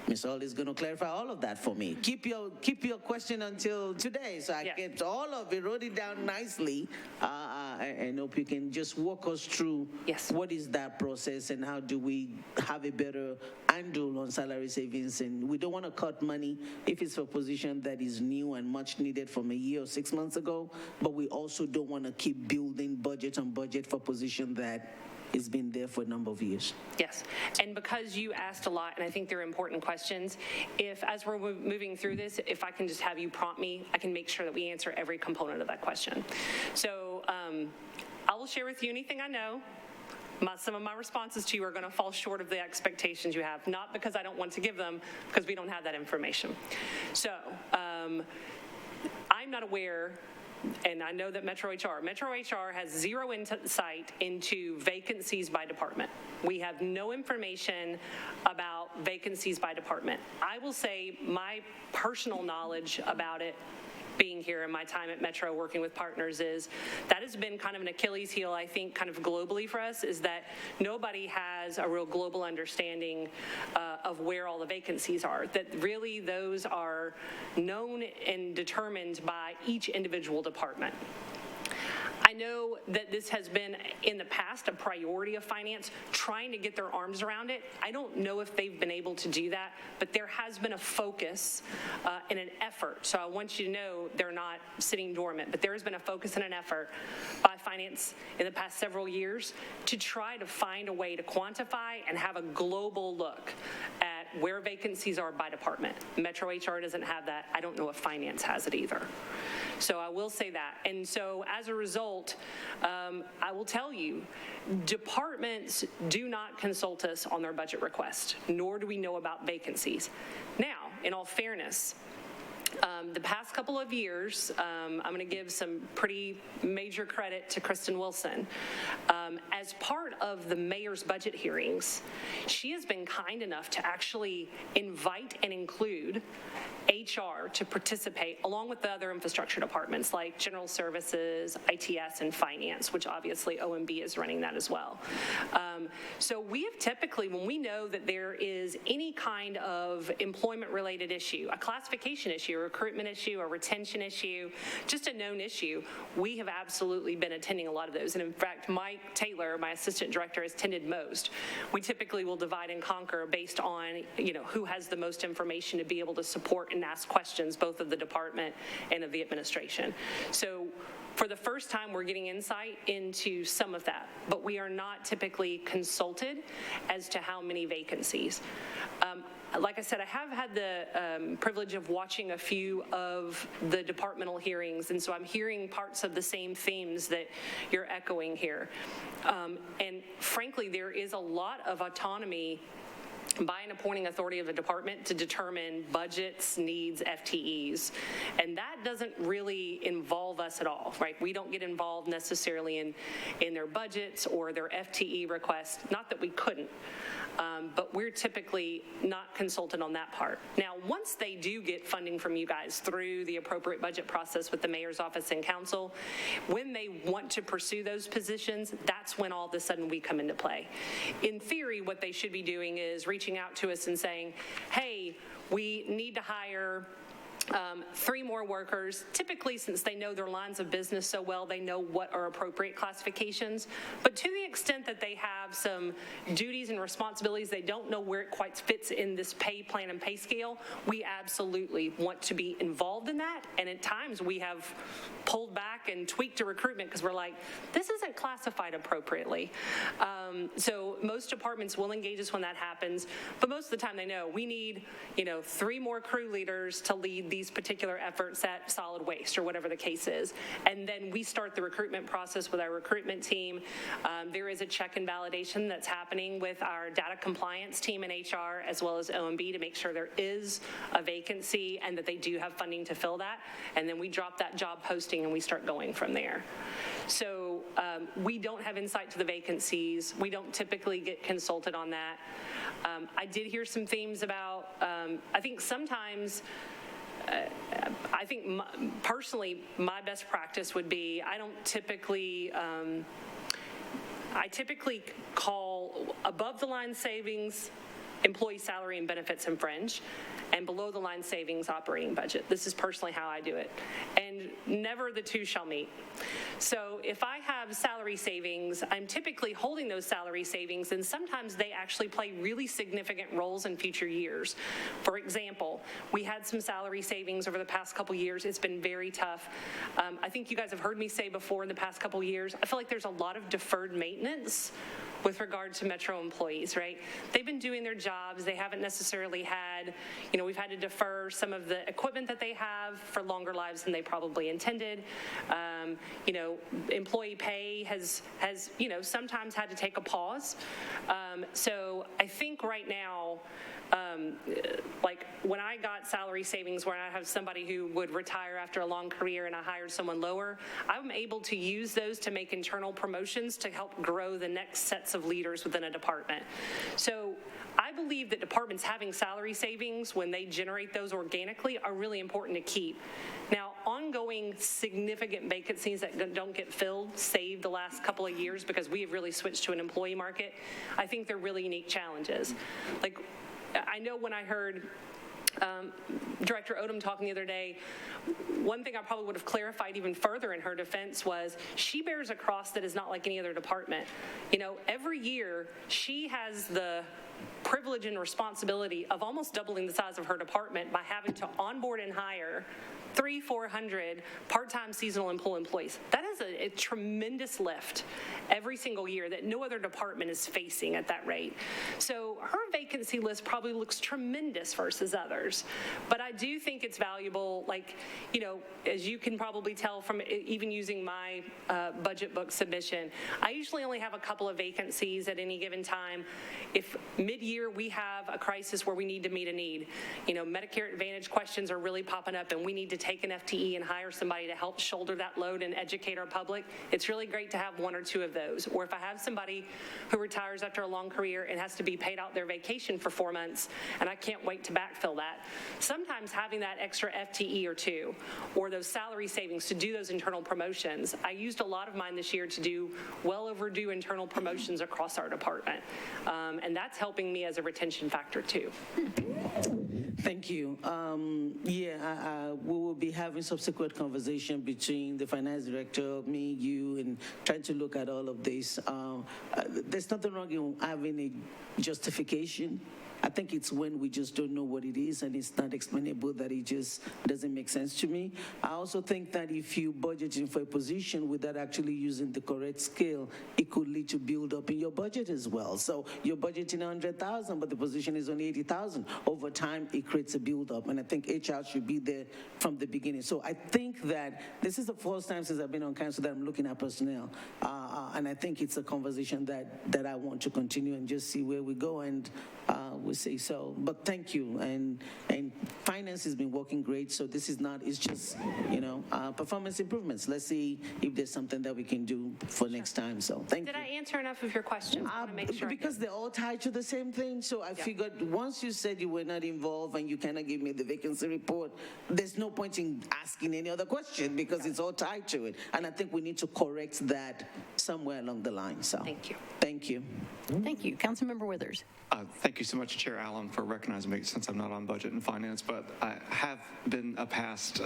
Ms. Hall is going to clarify all of that for me. Keep your question until today, so I kept all of it, wrote it down nicely, and hope you can just walk us through what is that process and how do we have a better handle on salary savings. And we don't want to cut money if it's for a position that is new and much needed from a year or 6 months ago, but we also don't want to keep building budget on budget for a position that it's been there for a number of years. Yes, and because you asked a lot, and I think they're important questions, if, as we're moving through this, if I can just have you prompt me, I can make sure that we answer every component of that question. So I will share with you anything I know. Some of my responses to you are going to fall short of the expectations you have, not because I don't want to give them, because we don't have that information. So I'm not aware, and I know that Metro HR has zero insight into vacancies by department. We have no information about vacancies by department. I will say my personal knowledge about it, being here in my time at Metro working with partners, is that has been kind of an Achilles heel, I think, kind of globally for us, is that nobody has a real global understanding of where all the vacancies are, that really those are known and determined by each individual department. I know that this has been in the past a priority of finance, trying to get their arms around it. I don't know if they've been able to do that, but there has been a focus and an effort. So I want you to know they're not sitting dormant, but there has been a focus and an effort by finance in the past several years to try to find a way to quantify and have a global look at where vacancies are by department. Metro HR doesn't have that. I don't know if finance has it either. So I will say that. And so as a result, I will tell you, departments do not consult us on their budget request, nor do we know about vacancies. Now, in all fairness, the past couple of years, I'm going to give some pretty major credit to Kristen Wilson. As part of the mayor's budget hearings, she has been kind enough to actually invite and include HR to participate, along with the other infrastructure departments like general services, ITS, and finance, which obviously OMB is running that as well. So we have typically, when we know that there is any kind of employment-related issue, a classification issue, a recruitment issue, a retention issue, just a known issue, we have absolutely been attending a lot of those. And in fact, Mike Taylor, my assistant director, has attended most. We typically will divide and conquer based on, who has the most information to be able to support and ask questions, both of the department and of the administration. So for the first time, we're getting insight into some of that, but we are not typically consulted as to how many vacancies. Like I said, I have had the privilege of watching a few of the departmental hearings, and so I'm hearing parts of the same themes that you're echoing here. And frankly, there is a lot of autonomy by an appointing authority of the department to determine budgets, needs, FTEs. And that doesn't really involve us at all, right? We don't get involved necessarily in their budgets or their FTE requests. Not that we couldn't, but we're typically not consulted on that part. Now, once they do get funding from you guys through the appropriate budget process with the mayor's office and council, when they want to pursue those positions, that's when all of a sudden we come into play. In theory, what they should be doing is reaching out to us and saying, hey, we need to hire 3 more workers. Typically, since they know their lines of business so well, they know what are appropriate classifications. But to the extent that they have some duties and responsibilities, they don't know where it quite fits in this pay plan and pay scale, we absolutely want to be involved in that. And at times we have pulled back and tweaked a recruitment because we're like, this isn't classified appropriately. So most departments will engage us when that happens, but most of the time they know we need, 3 more crew leaders to lead these particular efforts at solid waste or whatever the case is. And then we start the recruitment process with our recruitment team. There is a check and validation that's happening with our data compliance team in HR as well as OMB to make sure there is a vacancy and that they do have funding to fill that. And then we drop that job posting and we start going from there. So we don't have insight to the vacancies. We don't typically get consulted on that. I did hear some themes about, I think sometimes, personally, my best practice would be I typically call above the line savings employee salary and benefits and fringe, and below the line savings operating budget. This is personally how I do it. And never the two shall meet. So if I have salary savings, I'm typically holding those salary savings, and sometimes they actually play really significant roles in future years. For example, we had some salary savings over the past couple years. It's been very tough. I think you guys have heard me say before in the past couple years, I feel like there's a lot of deferred maintenance with regard to Metro employees, right? They've been doing their jobs. They haven't necessarily had, we've had to defer some of the equipment that they have for longer lives than they probably intended. Employee pay has sometimes had to take a pause. So I think right now, like when I got salary savings where I have somebody who would retire after a long career and I hired someone lower, I'm able to use those to make internal promotions to help grow the next sets of leaders within a department. So I believe that departments having salary savings when they generate those organically are really important to keep. Now, ongoing significant vacancies that don't get filled, save the last couple of years because we have really switched to an employee market, I think they're really unique challenges. Like, I know when I heard Director Odom talking the other day, one thing I probably would have clarified even further in her defense was she bears a cross that is not like any other department. Every year she has the privilege and responsibility of almost doubling the size of her department by having to onboard and hire 300-400 part-time seasonal and pool employees. That is a tremendous lift every single year that no other department is facing at that rate. So her vacancy list probably looks tremendous versus others. But I do think it's valuable, as you can probably tell from even using my budget book submission, I usually only have a couple of vacancies at any given time. If mid-year we have a crisis where we need to meet a need, Medicare Advantage questions are really popping up and we need to take an FTE and hire somebody to help shoulder that load and educate our public, it's really great to have one or two of those. Or if I have somebody who retires after a long career and has to be paid out their vacation for 4 months and I can't wait to backfill that, sometimes having that extra FTE or two or those salary savings to do those internal promotions, I used a lot of mine this year to do well overdue internal promotions across our department. And that's helping me as a retention factor too. Thank you. We will be having subsequent conversation between the finance director, me, you, and trying to look at all of this. There's nothing wrong in having a justification. I think it's when we just don't know what it is and it's not explainable that it just doesn't make sense to me. I also think that if you budgeting for a position without actually using the correct scale, it could lead to build up in your budget as well. So you're budgeting 100,000, but the position is only 80,000. Over time, it creates a build up, and I think HR should be there from the beginning. So I think that this is the first time since I've been on council that I'm looking at personnel, and I think it's a conversation that I want to continue and just see where we go, and we'll see. So, but thank you, and finance has been working great. So this is not, it's just performance improvements. Let's see if there's something that we can do for next time. So thank you. Did I answer enough of your questions? I want to make sure. Because they're all tied to the same thing. So I figured once you said you were not involved and you cannot give me the vacancy report, there's no point in asking any other question because it's all tied to it. And I think we need to correct that somewhere along the line. So Thank you. Thank you. Thank you. Councilmember Withers. Thank you so much, Chair Allen, for recognizing me since I'm not on budget and finance, but I have been a past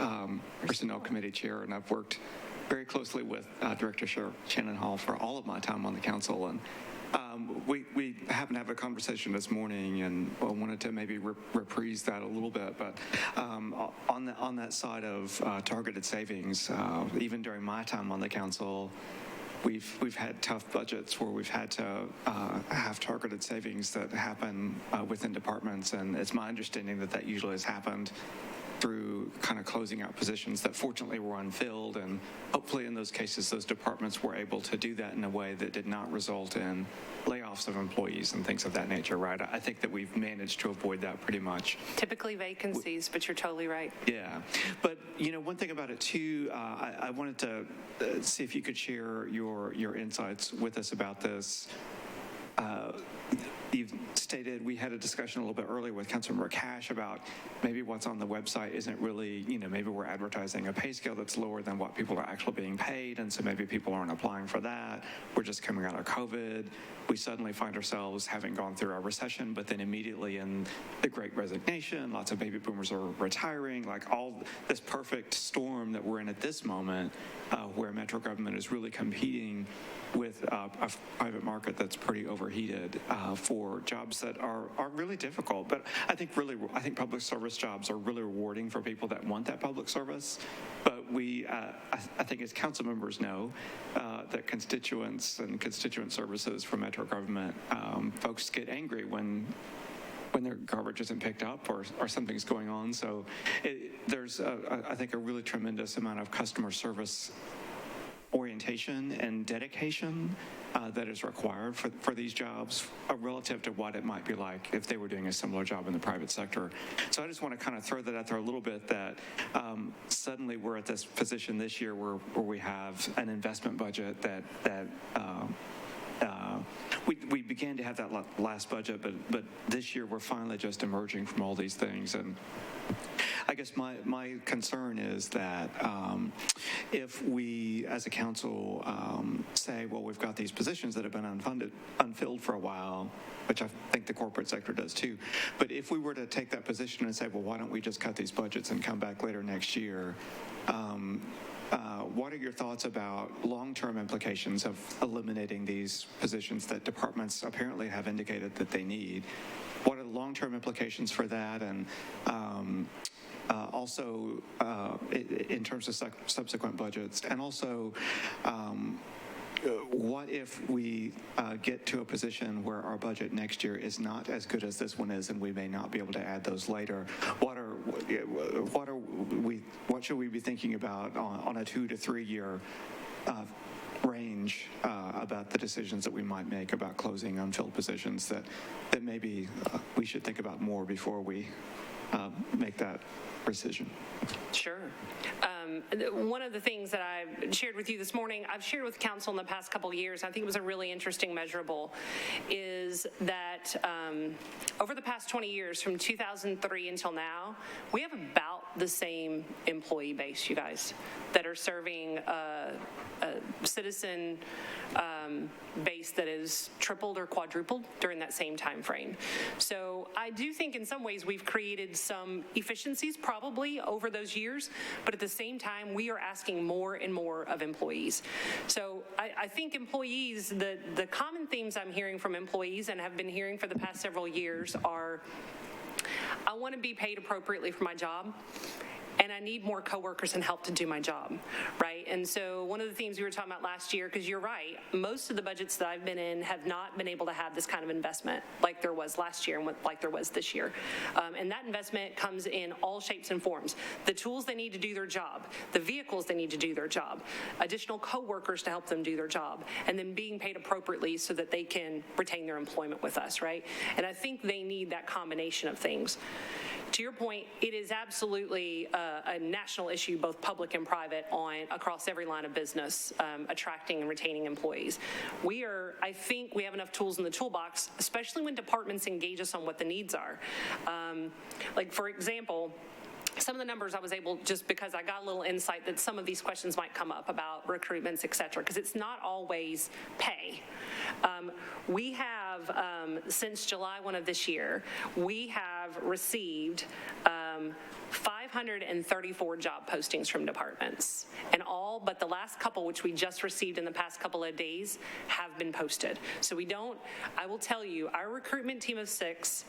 personnel committee chair, and I've worked very closely with Director Shannon Hall for all of my time on the council. And we happened to have a conversation this morning, and I wanted to maybe reprise that a little bit. But on that side of targeted savings, even during my time on the council, we've had tough budgets where we've had to have targeted savings that happen within departments, and it's my understanding that usually has happened through kind of closing out positions that fortunately were unfilled, and hopefully in those cases those departments were able to do that in a way that did not result in layoffs of employees and things of that nature, right? I think that we've managed to avoid that pretty much. Typically vacancies, but you're totally right. Yeah, but one thing about it too, I wanted to see if you could share your insights with us about this. You've stated, we had a discussion a little bit earlier with Councilmember Cash about maybe what's on the website isn't really, maybe we're advertising a pay scale that's lower than what people are actually being paid, and so maybe people aren't applying for that. We're just coming out of COVID. We suddenly find ourselves having gone through a recession, but then immediately in the Great Resignation, lots of baby boomers are retiring, like all this perfect storm that we're in at this moment, where Metro government is really competing with a private market that's pretty overheated for jobs that are really difficult. But I think public service jobs are really rewarding for people that want that public service. But I think as council members know, that constituents and constituent services for Metro government, folks get angry when their garbage isn't picked up or something's going on. So there's, I think, a really tremendous amount of customer service orientation and dedication that is required for these jobs relative to what it might be like if they were doing a similar job in the private sector. So I just want to kind of throw that out there a little bit, that suddenly we're at this position this year where we have an investment budget that we began to have that last budget, but this year we're finally just emerging from all these things. And I guess my concern is that if we, as a council, say, well, we've got these positions that have been unfilled for a while, which I think the corporate sector does too, but if we were to take that position and say, well, why don't we just cut these budgets and come back later next year, what are your thoughts about long-term implications of eliminating these positions that departments apparently have indicated that they need? What are the long-term implications for that? And also in terms of subsequent budgets, and also what if we get to a position where our budget next year is not as good as this one is, and we may not be able to add those later? What should we be thinking about on a 2 to 3 year range about the decisions that we might make about closing unfilled positions that maybe we should think about more before we make that decision? Sure. One of the things that I've shared with you this morning, I've shared with council in the past couple of years, I think it was a really interesting measurable, is that over the past 20 years, from 2003 until now, we have about the same employee base, you guys, that are serving a citizen base that is tripled or quadrupled during that same time frame. So I do think in some ways we've created some efficiencies probably over those years, but at the same time we are asking more and more of employees. So I think employees, the common themes I'm hearing from employees and have been hearing for the past several years are, I want to be paid appropriately for my job, and I need more coworkers and help to do my job, right? And so one of the themes we were talking about last year, because you're right, most of the budgets that I've been in have not been able to have this kind of investment like there was last year and like there was this year. And that investment comes in all shapes and forms. The tools they need to do their job, the vehicles they need to do their job, additional coworkers to help them do their job, and then being paid appropriately so that they can retain their employment with us, right? And I think they need that combination of things. To your point, it is absolutely a national issue, both public and private, across every line of business, attracting and retaining employees. I think we have enough tools in the toolbox, especially when departments engage us on what the needs are. Like, for example, some of the numbers I was able, just because I got a little insight that some of these questions might come up about recruitments, et cetera, because it's not always pay. We have, since July 1 of this year, we have received 534 job postings from departments, and all but the last couple, which we just received in the past couple of days, have been posted. So I will tell you, our recruitment team of 6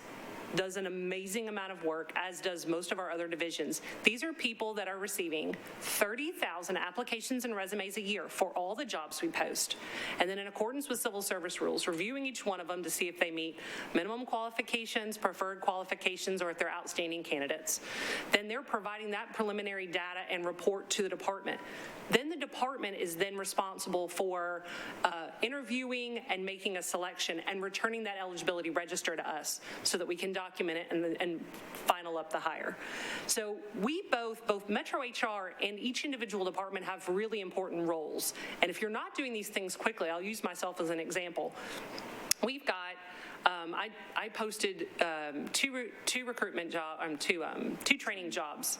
does an amazing amount of work, as does most of our other divisions. These are people that are receiving 30,000 applications and resumes a year for all the jobs we post. And then in accordance with civil service rules, reviewing each one of them to see if they meet minimum qualifications, preferred qualifications, or if they're outstanding candidates. Then they're providing that preliminary data and report to the department. Then the department is then responsible for interviewing and making a selection and returning that eligibility register to us so that we can document it and final up the hire. So we both Metro HR and each individual department have really important roles. And if you're not doing these things quickly, I'll use myself as an example. We've got I posted two recruitment jobs, two training jobs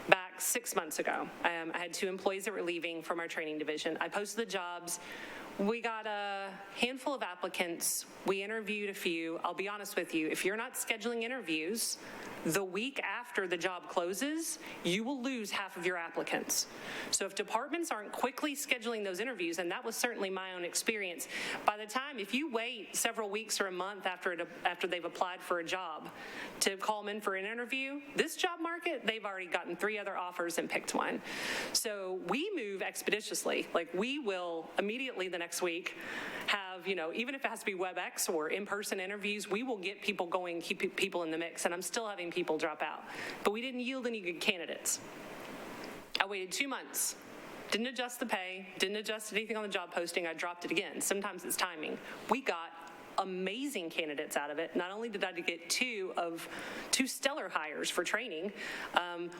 back 6 months ago. I had 2 employees that were leaving from our training division. I posted the jobs. We got a handful of applicants. We interviewed a few. I'll be honest with you, if you're not scheduling interviews, the week after the job closes, you will lose half of your applicants. So if departments aren't quickly scheduling those interviews, and that was certainly my own experience, by the time, if you wait several weeks or a month after they've applied for a job to call them in for an interview, this job market, they've already gotten 3 other offers and picked one. So we move expeditiously. Like, we will immediately the next week have, even if it has to be WebEx or in-person interviews, we will get people going, keep people in the mix, and I'm still having people drop out. But we didn't yield any good candidates. I waited 2 months, didn't adjust the pay, didn't adjust anything on the job posting, I dropped it again. Sometimes it's timing. We got amazing candidates out of it. Not only did I get 2 stellar hires for training,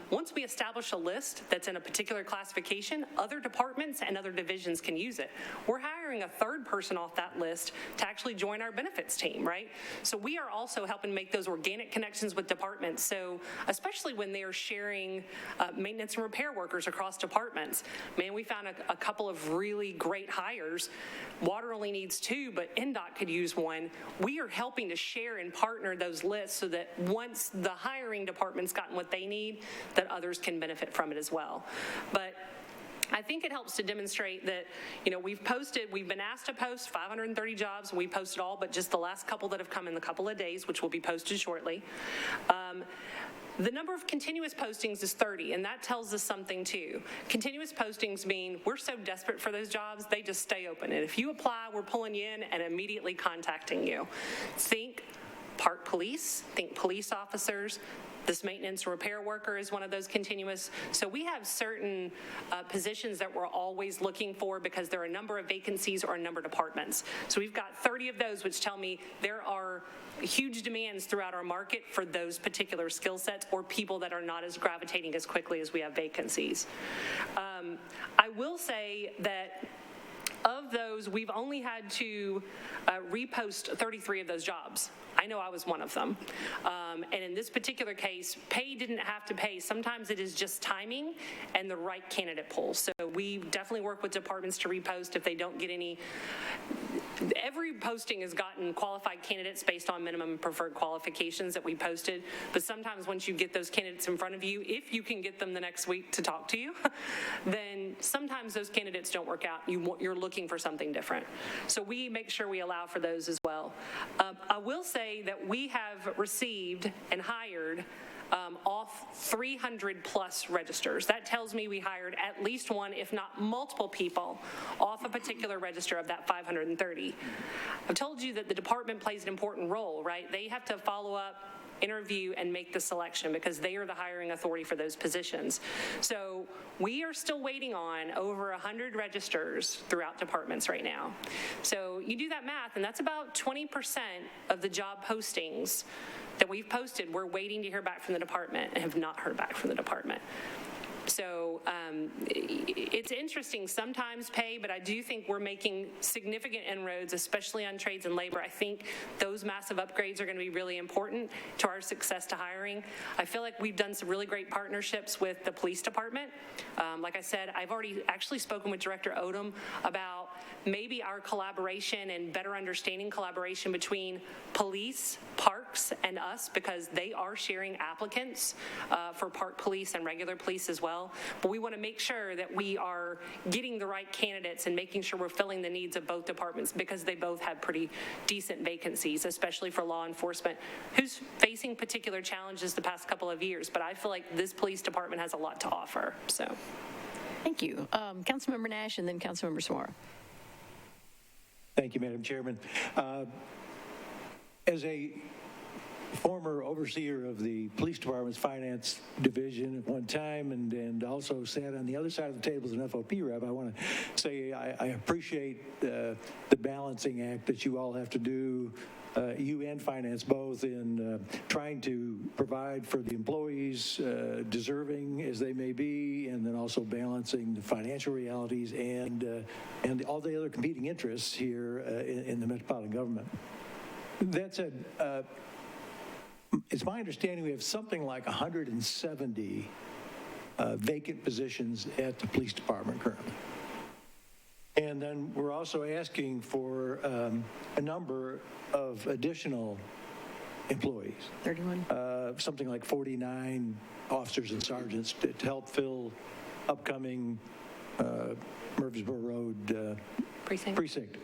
once we establish a list that's in a particular classification, other departments and other divisions can use it. We're hiring a 3rd person off that list to actually join our benefits team, right? So we are also helping make those organic connections with departments. So especially when they are sharing maintenance and repair workers across departments, man, we found a couple of really great hires. Water only needs 2, but NDOT could use 1. We are helping to share and partner those lists so that once the hiring department's gotten what they need, that others can benefit from it as well. But I think it helps to demonstrate that, we've been asked to post 530 jobs, and we posted all but just the last couple that have come in the couple of days, which will be posted shortly. The number of continuous postings is 30, and that tells us something too. Continuous postings mean we're so desperate for those jobs, they just stay open. And if you apply, we're pulling you in and immediately contacting you. Think park police, think police officers. This maintenance repair worker is one of those continuous. So we have certain positions that we're always looking for because there are a number of vacancies or a number of departments. So we've got 30 of those, which tell me there are huge demands throughout our market for those particular skill sets or people that are not as gravitating as quickly as we have vacancies. I will say that of those, we've only had to repost 33 of those jobs. I know I was one of them. And in this particular case, pay didn't have to pay. Sometimes it is just timing and the right candidate pool. So we definitely work with departments to repost if they don't get any. Every posting has gotten qualified candidates based on minimum preferred qualifications that we posted. But sometimes once you get those candidates in front of you, if you can get them the next week to talk to you, then sometimes those candidates don't work out. You're looking for something different. So we make sure we allow for those as well. I will say that we have received and hired off 300 plus registers. That tells me we hired at least one, if not multiple people off a particular register of that 530. I've told you that the department plays an important role, right? They have to follow up, interview, and make the selection because they are the hiring authority for those positions. So we are still waiting on over 100 registers throughout departments right now. So you do that math, and that's about 20% of the job postings that we've posted. We're waiting to hear back from the department and have not heard back from the department. So it's interesting, sometimes pay, but I do think we're making significant inroads, especially on trades and labor. I think those massive upgrades are going to be really important to our success to hiring. I feel like we've done some really great partnerships with the police department. Like I said, I've already actually spoken with Director Odom about maybe our collaboration and better understanding collaboration between police, parks, and us, because they are sharing applicants for park police and regular police as well. But we want to make sure that we are getting the right candidates and making sure we're filling the needs of both departments, because they both have pretty decent vacancies, especially for law enforcement, who's facing particular challenges the past couple of years. But I feel like this police department has a lot to offer. So, Thank you. Councilmember Nash and then Councilmember Samara. Thank you, Madam Chairman. As a former overseer of the police department's finance division at one time, and also sat on the other side of the table as an FOP rep, I want to say I appreciate the balancing act that you all have to do, you and finance both, in trying to provide for the employees, deserving as they may be, and then also balancing the financial realities and all the other competing interests here in the metropolitan government. That said, it's my understanding we have something like 170 vacant positions at the police department currently. And then we're also asking for a number of additional employees. 31. Something like 49 officers and sergeants to help fill upcoming Murfreesboro Road precinct.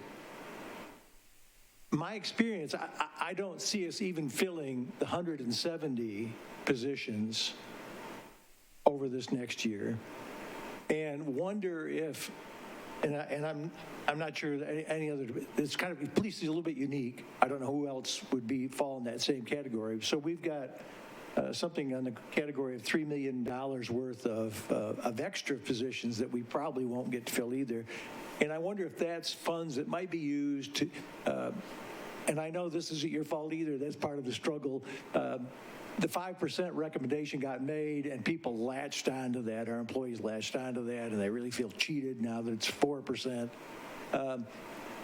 My experience, I don't see us even filling the 170 positions over this next year, and wonder if, and I'm not sure that any other, it's kind of, police is a little bit unique. I don't know who else would fall in that same category. So we've got something on the category of $3 million worth of extra positions that we probably won't get to fill either. And I wonder if that's funds that might be used to, and I know this isn't your fault either, that's part of the struggle. The 5% recommendation got made and people latched onto that, our employees latched onto that, and they really feel cheated now that it's 4%.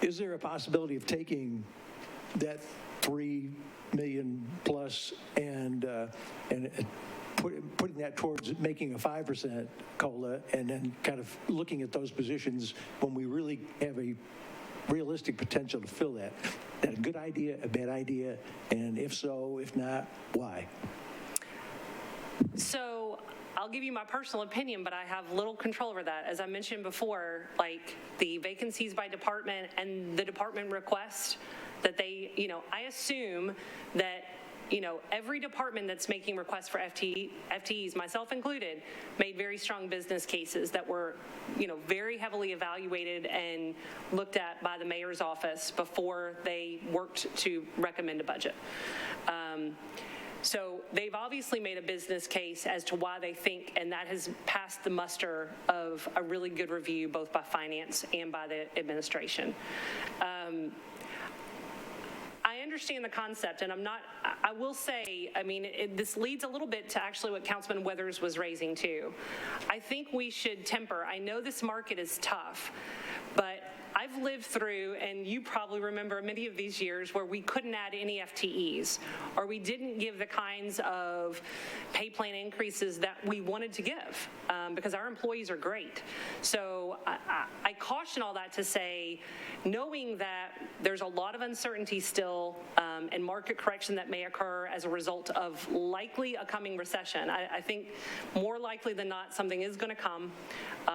Is there a possibility of taking that $3 million plus and putting that towards making a 5% COLA, and then kind of looking at those positions when we really have a realistic potential to fill that? Is that a good idea, a bad idea? And if so, if not, why? So I'll give you my personal opinion, but I have little control over that. As I mentioned before, like the vacancies by department and the department request that they, I assume that every department that's making requests for FTEs, myself included, made very strong business cases that were, very heavily evaluated and looked at by the mayor's office before they worked to recommend a budget. So they've obviously made a business case as to why they think, and that has passed the muster of a really good review both by finance and by the administration. I understand the concept, and I will say, this leads a little bit to actually what Councilman Weathers was raising too. I think we should temper. I know this market is tough, but I've lived through, and you probably remember many of these years where we couldn't add any FTEs, or we didn't give the kinds of pay plan increases that we wanted to give, because our employees are great. So I caution all that to say, knowing that there's a lot of uncertainty still, and market correction that may occur as a result of likely a coming recession. I think more likely than not, something is going to come.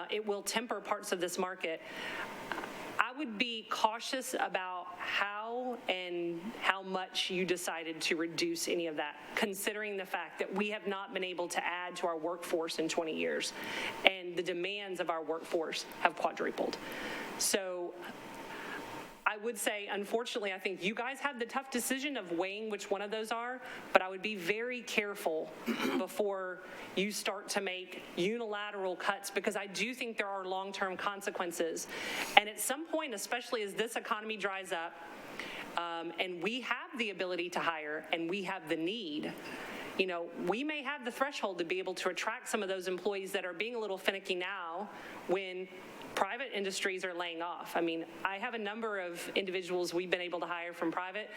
It will temper parts of this market. I would be cautious about how and how much you decided to reduce any of that, considering the fact that we have not been able to add to our workforce in 20 years, and the demands of our workforce have quadrupled. So I would say, unfortunately, I think you guys have the tough decision of weighing which one of those are, but I would be very careful before you start to make unilateral cuts, because I do think there are long-term consequences. And at some point, especially as this economy dries up, and we have the ability to hire and we have the need, we may have the threshold to be able to attract some of those employees that are being a little finicky now when private industries are laying off. I have a number of individuals we've been able to hire from private,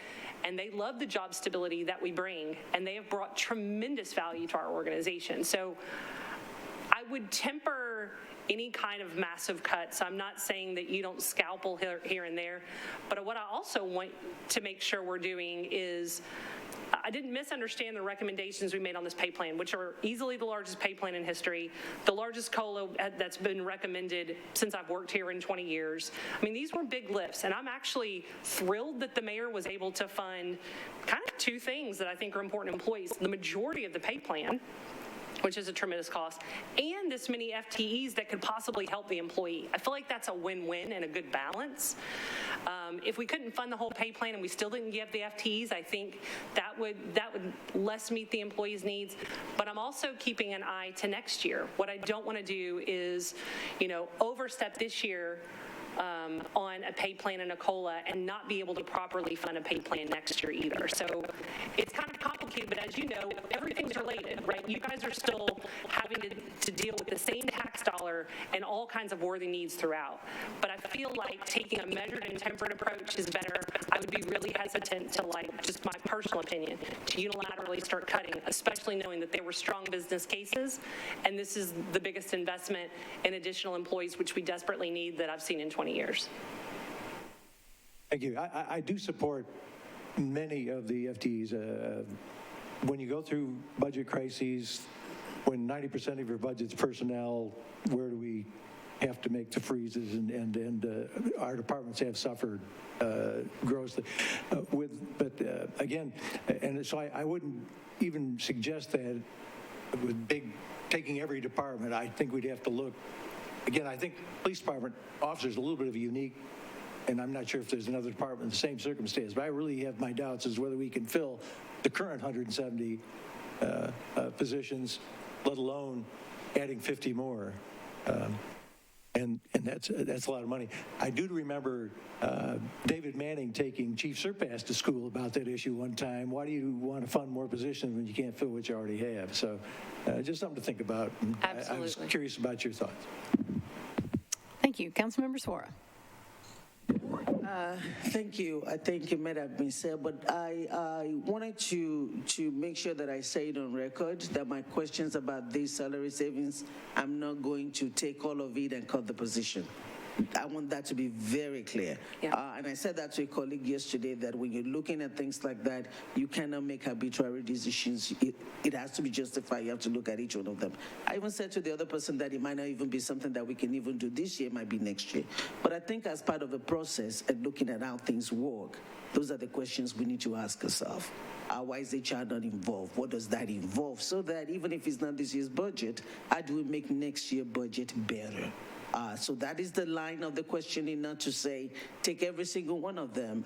and they love the job stability that we bring, and they have brought tremendous value to our organization. So I would temper any kind of massive cuts. I'm not saying that you don't scalpel here and there, but what I also want to make sure we're doing is, I didn't misunderstand the recommendations we made on this pay plan, which are easily the largest pay plan in history, the largest COLA that's been recommended since I've worked here in 20 years. These were big lifts, and I'm actually thrilled that the mayor was able to fund kind of two things that I think are important to employees: the majority of the pay plan, which is a tremendous cost, and this many FTEs that could possibly help the employee. I feel like that's a win-win and a good balance. If we couldn't fund the whole pay plan and we still didn't give the FTEs, I think that would less meet the employees' needs. But I'm also keeping an eye to next year. What I don't want to do is, overstep this year on a pay plan and a COLA and not be able to properly fund a pay plan next year either. So it's kind of complicated, but as you know, everything's related, right? You guys are still having to deal with the same tax dollar and all kinds of worthy needs throughout. But I feel like taking a measured and tempered approach is better. I would be really hesitant to, just my personal opinion, to unilaterally start cutting, especially knowing that there were strong business cases, and this is the biggest investment in additional employees, which we desperately need, that I've seen in 20 20 years. Thank you. I do support many of the FTEs. When you go through budget crises, when 90% of your budget's personnel, where do we have to make the freezes? And our departments have suffered grossly. Again, and so I wouldn't even suggest that with taking every department. I think we'd have to look. Again, I think police department officers are a little bit of a unique, and I'm not sure if there's another department in the same circumstance, but I really have my doubts as whether we can fill the current 170 positions, let alone adding 50 more. And that's a lot of money. I do remember David Manning taking Chief Surpass to school about that issue one time. Why do you want to fund more positions when you can't fill what you already have? So just something to think about. Absolutely. I was curious about your thoughts. Thank you. Councilmember Suara. Thank you. I think it might have been said, but I wanted to make sure that I say it on record that my questions about these salary savings, I'm not going to take all of it and cut the position. I want that to be very clear. Yeah. And I said that to a colleague yesterday, that when you're looking at things like that, you cannot make arbitrary decisions. It has to be justified. You have to look at each one of them. I even said to the other person that it might not even be something that we can even do this year, it might be next year. But I think as part of the process and looking at how things work, those are the questions we need to ask ourselves. Why is HR not involved? What does that involve? So that even if it's not this year's budget, how do we make next year's budget better? So that is the line of the questioning, not to say take every single one of them.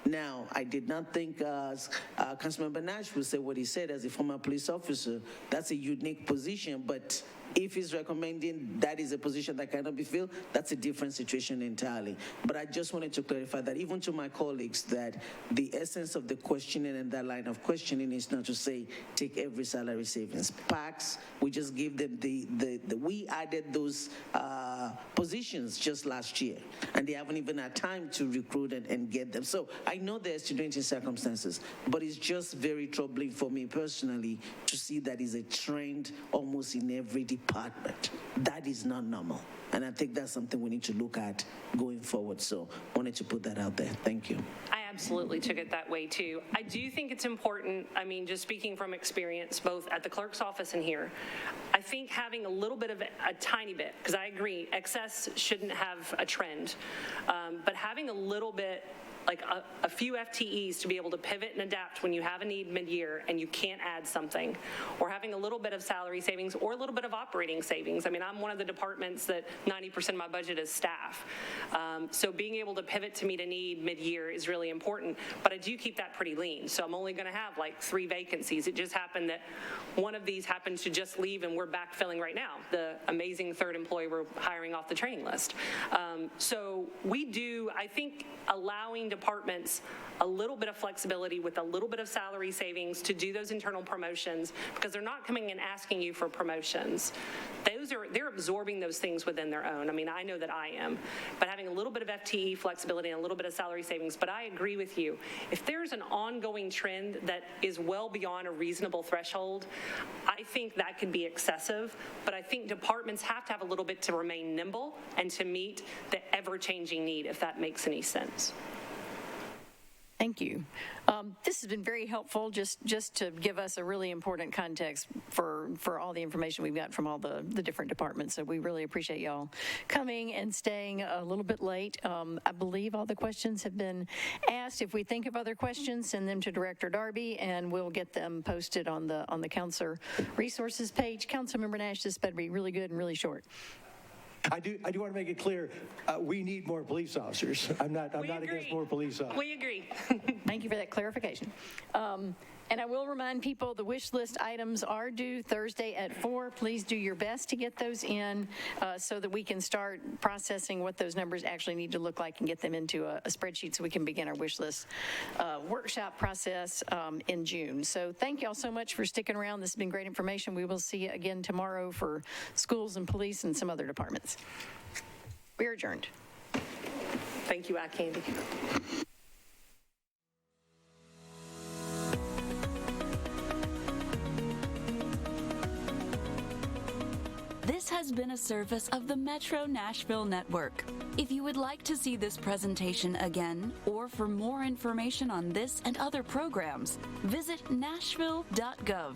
Now, I did not think Councilmember Nashville said what he said as a former police officer. That's a unique position, but if he's recommending that is a position that cannot be filled, that's a different situation entirely. But I just wanted to clarify that even to my colleagues, that the essence of the questioning and that line of questioning is not to say take every salary savings. PACs, we just give them we added those positions just last year, and they haven't even had time to recruit and get them. So I know there are student circumstances, but it's just very troubling for me personally to see that is a trend almost in every department. That is not normal. And I think that's something we need to look at going forward. So I wanted to put that out there. Thank you. I absolutely took it that way too. I do think it's important, I mean, just speaking from experience, both at the clerk's office and here, I think having a little bit of a tiny bit, because I agree, excess shouldn't have a trend, but having a little bit, like a few FTEs to be able to pivot and adapt when you have a need mid-year and you can't add something, or having a little bit of salary savings or a little bit of operating savings. I mean, I'm one of the departments that 90% of my budget is staff. So being able to pivot to meet a need mid-year is really important, but I do keep that pretty lean. So I'm only gonna have like 3 vacancies. It just happened that one of these happened to just leave and we're backfilling right now. The amazing third employee we're hiring off the training list. So we do, I think, allowing departments a little bit of flexibility with a little bit of salary savings to do those internal promotions, because they're not coming and asking you for promotions. They're absorbing those things within their own. I mean, I know that I am, but having a little bit of FTE flexibility and a little bit of salary savings. But I agree with you. If there's an ongoing trend that is well beyond a reasonable threshold, I think that could be excessive. But I think departments have to have a little bit to remain nimble and to meet the ever-changing need, if that makes any sense. Thank you. This has been very helpful, just to give us a really important context for all the information we've got from all the different departments. So we really appreciate y'all coming and staying a little bit late. I believe all the questions have been asked. If we think of other questions, send them to Director Darby, and we'll get them posted on the Counselor Resources page. Councilmember Nash, this better be really good and really short. I do want to make it clear, we need more police officers. I'm not against more police officers. We agree. Thank you for that clarification. And I will remind people, the wish list items are due Thursday at 4. Please do your best to get those in so that we can start processing what those numbers actually need to look like and get them into a spreadsheet so we can begin our wish list workshop process in June. So thank you all so much for sticking around. This has been great information. We will see you again tomorrow for schools and police and some other departments. We are adjourned. Thank you, Candy. This has been a service of the Metro Nashville Network. If you would like to see this presentation again, or for more information on this and other programs, visit nashville.gov.